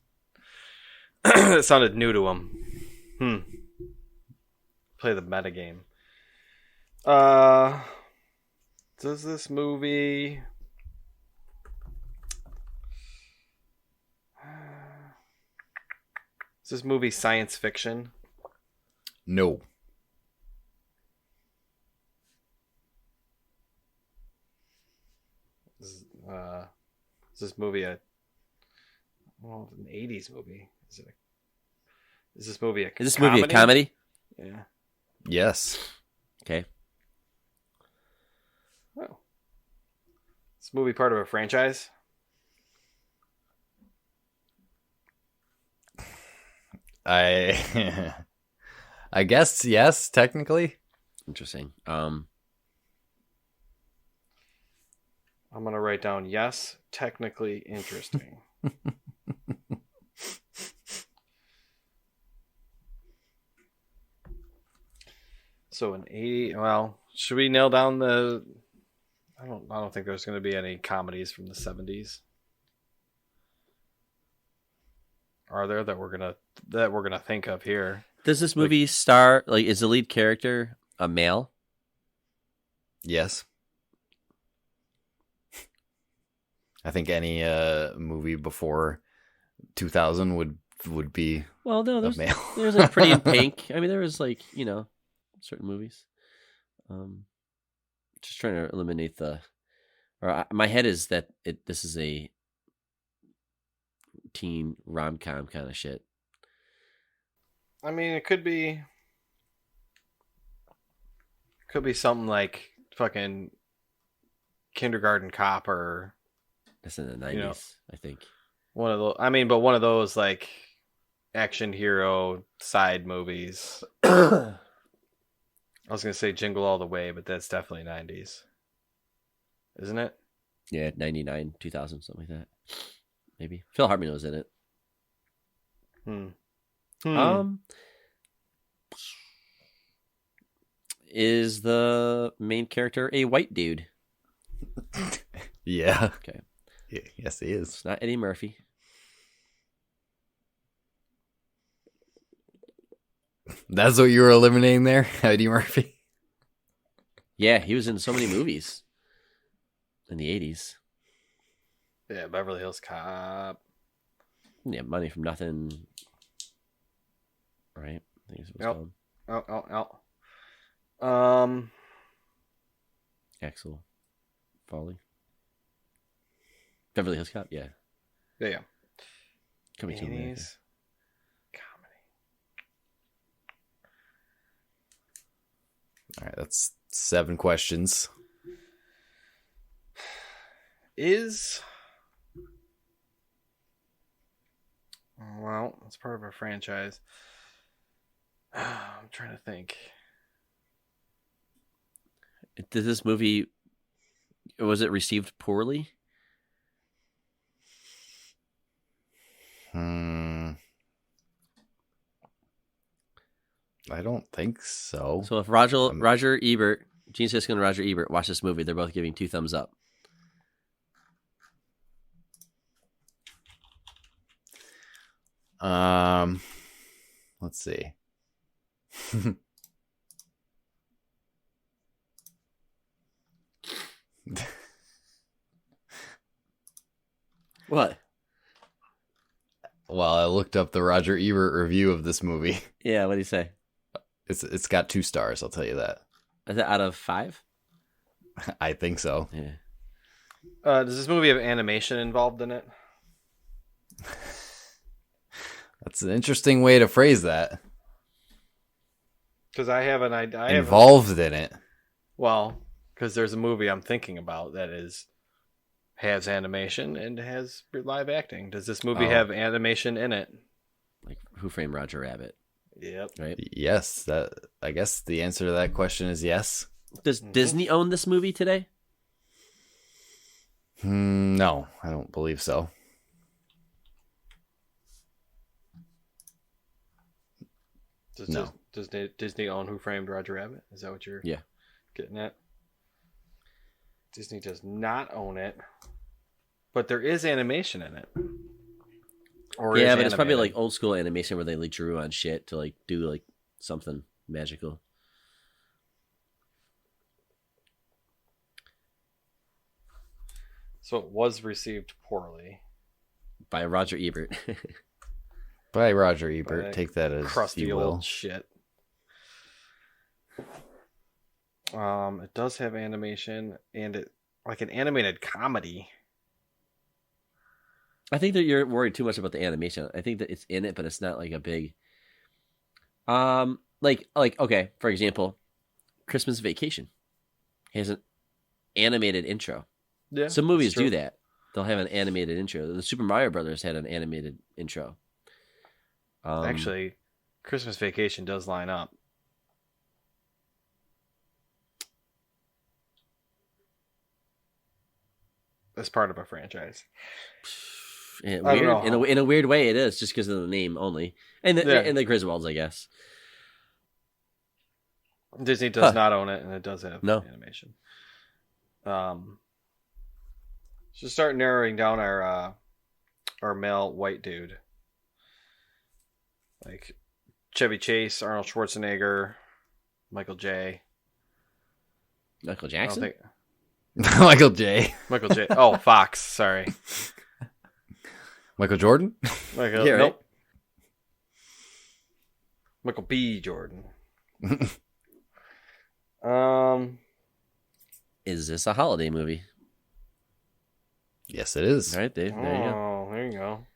it sounded new to him. Play the meta game. Does this movie science fiction? No. Is this movie an 80s movie? Is this movie a comedy? Yeah. Yes. Okay. Oh. Is this movie part of a franchise? I guess yes, technically. Interesting. I'm going to write down yes, technically interesting. So an 80, well, should we nail down the I don't think there's going to be any comedies from the 70s. Are there that we're going to think of here? Does this movie star, is the lead character a male? Yes. I think any movie before 2000 would be well. No, a male. There's like Pretty in Pink. I mean, there was certain movies. Just trying to eliminate my head is that this is a teen rom-com kind of shit. I mean, it could be something like fucking Kindergarten Cop or. That's in the 90s, I think. One of those. I mean, but one of those like action hero side movies. I was gonna say Jingle All the Way, but that's definitely 90s, isn't it? Yeah, 99, 2000, something like that. Maybe Phil Hartman was in it. Is the main character a white dude? Yeah. Okay. Yeah, yes, he is. It's not Eddie Murphy. That's what you were eliminating there, Eddie Murphy? Yeah, he was in so many movies in the 80s. Yeah, Beverly Hills Cop. Yeah, Money from Nothing. Right? I think it's called. Axel Foley. Beverly Hills Cop, yeah. Yeah. Coming to America. Comedy. All right, that's 7 questions. Well, it's part of our franchise. I'm trying to think. Did this movie, was it received poorly? I don't think so. So if Roger Ebert, Gene Siskel and Roger Ebert watch this movie, they're both giving 2 thumbs up. Let's see. What? Well, I looked up the Roger Ebert review of this movie. Yeah, what do you say? It's got 2 stars, I'll tell you that. Is it out of 5? I think so. Yeah. Does this movie have animation involved in it? That's an interesting way to phrase that. Because I have an idea. Involved in it. Well, because there's a movie I'm thinking about that has animation and has live acting. Does this movie have animation in it? Like Who Framed Roger Rabbit? Yep. Right. Yes. I guess the answer to that question is yes. Does Disney own this movie today? No, I don't believe so. Does Disney own Who Framed Roger Rabbit? Is that what you're getting at? Disney does not own it, but there is animation in it. Yeah, but it's probably like old school animation where they like drew on shit to like do like something magical. So it was received poorly by Roger Ebert. By Roger Ebert. Take that as crusty you will. Old shit. It does have animation and it like an animated comedy. I think that you're worried too much about the animation. I think that it's in it, but it's not like a big. Like okay, for example, Christmas Vacation has an animated intro. Yeah, some movies do that. They'll have an animated intro. The Super Mario Brothers had an animated intro. Actually, Christmas Vacation does line up. As part of a franchise. In a weird way, it is just because of the name only, and the Griswolds, I guess. Disney does not own it, and it does have animation. So start narrowing down our male white dude, like Chevy Chase, Arnold Schwarzenegger, Michael J. Michael Jackson. Michael J. Michael J. Oh, Fox. Sorry. Michael Jordan? Michael, yeah, right. Nope. Michael B. Jordan. Is this a holiday movie? Yes, it is. All right, Dave. There you go. Oh, there you go.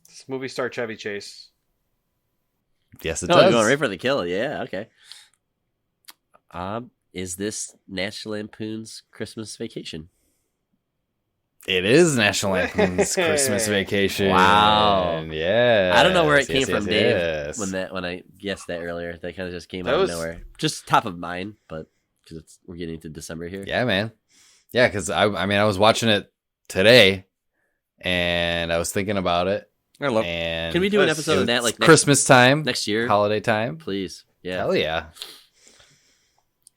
This movie star Chevy Chase. Yes, it does. Going right for the kill. Yeah, okay. Is this National Lampoon's Christmas Vacation? It is National Lampoon's Christmas Vacation. Wow. Yeah. I don't know where it came from, Dave. When I guessed that earlier, that kind of just came out of nowhere. Just top of mind, but because we're getting into December here. Yeah, man. Yeah, because I was watching it today, and I was thinking about it. Can we do an episode of that like Christmas time, next year, holiday time, please? Yeah. Hell yeah.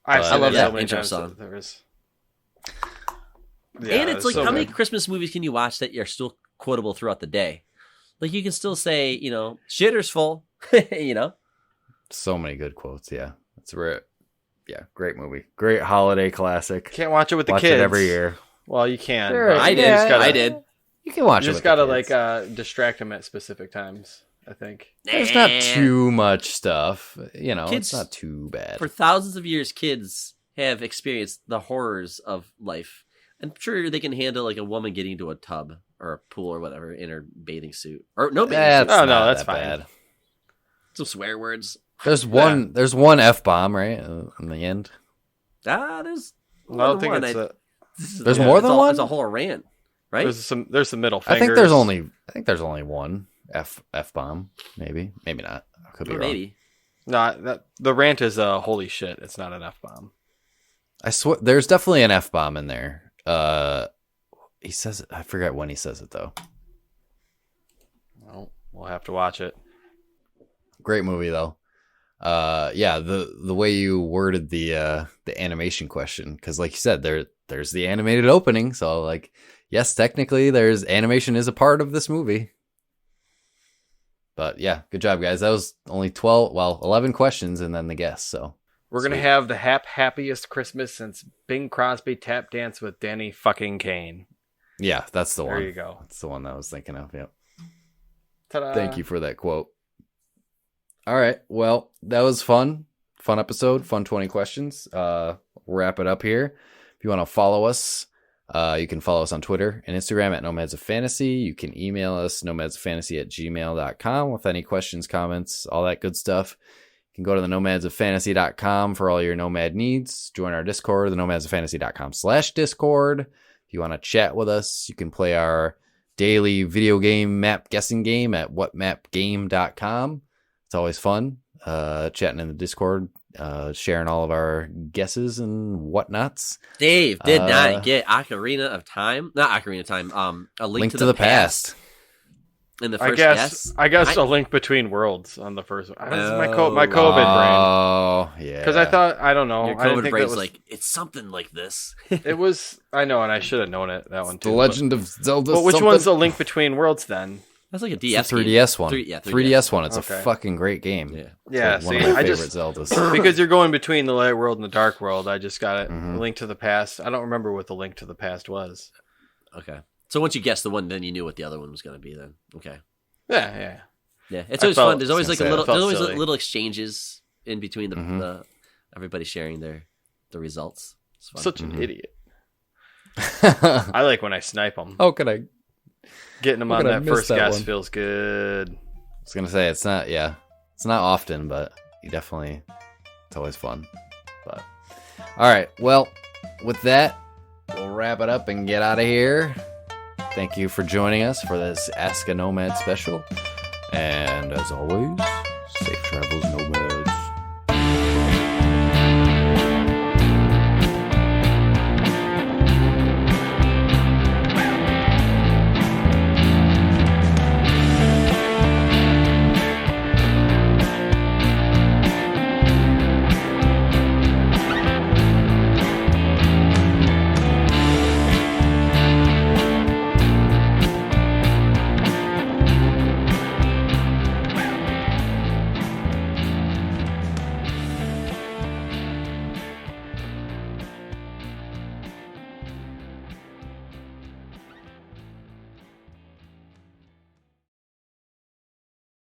I love that so many intro times song. there is. Yeah, and it's like, how many Christmas movies can you watch that are still quotable throughout the day? Like, you can still say, shitter's full, So many good quotes. Yeah, it's rare. Yeah, great movie, great holiday classic. Can't watch it with the Watch kids it every year. Well, you can. Sure, I did. I did. You can watch You it. just with the gotta kids. distract them at specific times. I think There's not too much stuff. Kids, it's not too bad. For thousands of years, kids have experienced the horrors of life. I'm sure they can handle like a woman getting into a tub or a pool or whatever in her bathing suit. Or no bathing suit. That's that fine. bad. Some swear words. There's one F-bomb, right? In the end. There's I don't think There's more than one? There's a whole rant, right? There's some middle fingers. I think there's only one F-bomb, maybe not. I could be wrong. Maybe. No, the rant is holy shit. It's not an F-bomb. I swear there's definitely an F-bomb in there. He says it. I forget when he says it though. Well, we'll have to watch it. Great movie though. Yeah, the way you worded the animation question, because like you said, there's the animated opening, so like yes, technically there's animation is a part of this movie. But yeah, good job guys. That was only 11 questions and then the guess. So we're gonna have the happiest Christmas since Bing Crosby tap dance with Danny fucking Kane. Yeah, that's the one. There you go. That's the one that I was thinking of. Yep. Ta-da. Thank you for that quote. All right. Well, that was fun. Fun episode. Fun 20 questions. Wrap it up here. If you want to follow us, you can follow us on Twitter and Instagram at Nomads of Fantasy. You can email us nomadsfantasy@gmail.com with any questions, comments, all that good stuff. You can go to the nomadsoffantasy.com for all your Nomad needs. Join our Discord, the nomadsoffantasy.com/Discord. If you want to chat with us, you can play our daily video game map guessing game at whatmapgame.com. It's always fun chatting in the Discord, sharing all of our guesses and whatnots. Dave did not get Ocarina of Time. Not Ocarina of Time. A Link to the Past. In the first guess. I guess A Link Between Worlds on the first one. My COVID brain. Oh, yeah. Because I don't know. Your I didn't COVID think brain's was, like, it's something like this. It was, I know, and I should have known it, that one too. The Legend of Zelda. But which one's A Link Between Worlds then? That's like a It's DS the 3DS game. one. 3DS one. It's Okay. a fucking great game. Yeah. Yeah, One see, of my I favorite just, Zeldas. because you're going between the light world and the dark world, I just got it. Mhm. A Link to the Past. I don't remember what the Link to the Past was. Okay. So once you guessed the one, then you knew what the other one was going to be then. Okay. Yeah. Yeah. It's always fun. There's always I was like gonna say, I felt there's always silly. little exchanges in between the, Mhm. the everybody sharing the results. It's fun. Such an Mhm. idiot. I like when I snipe them. How could I? Getting them how on could I that miss first that guess one? feels good. I was gonna say it's not often, but you definitely, it's always fun. But all right, well, with that, we'll wrap it up and get out of here. Thank you for joining us for this Ask a Nomad special, and as always, safe travels.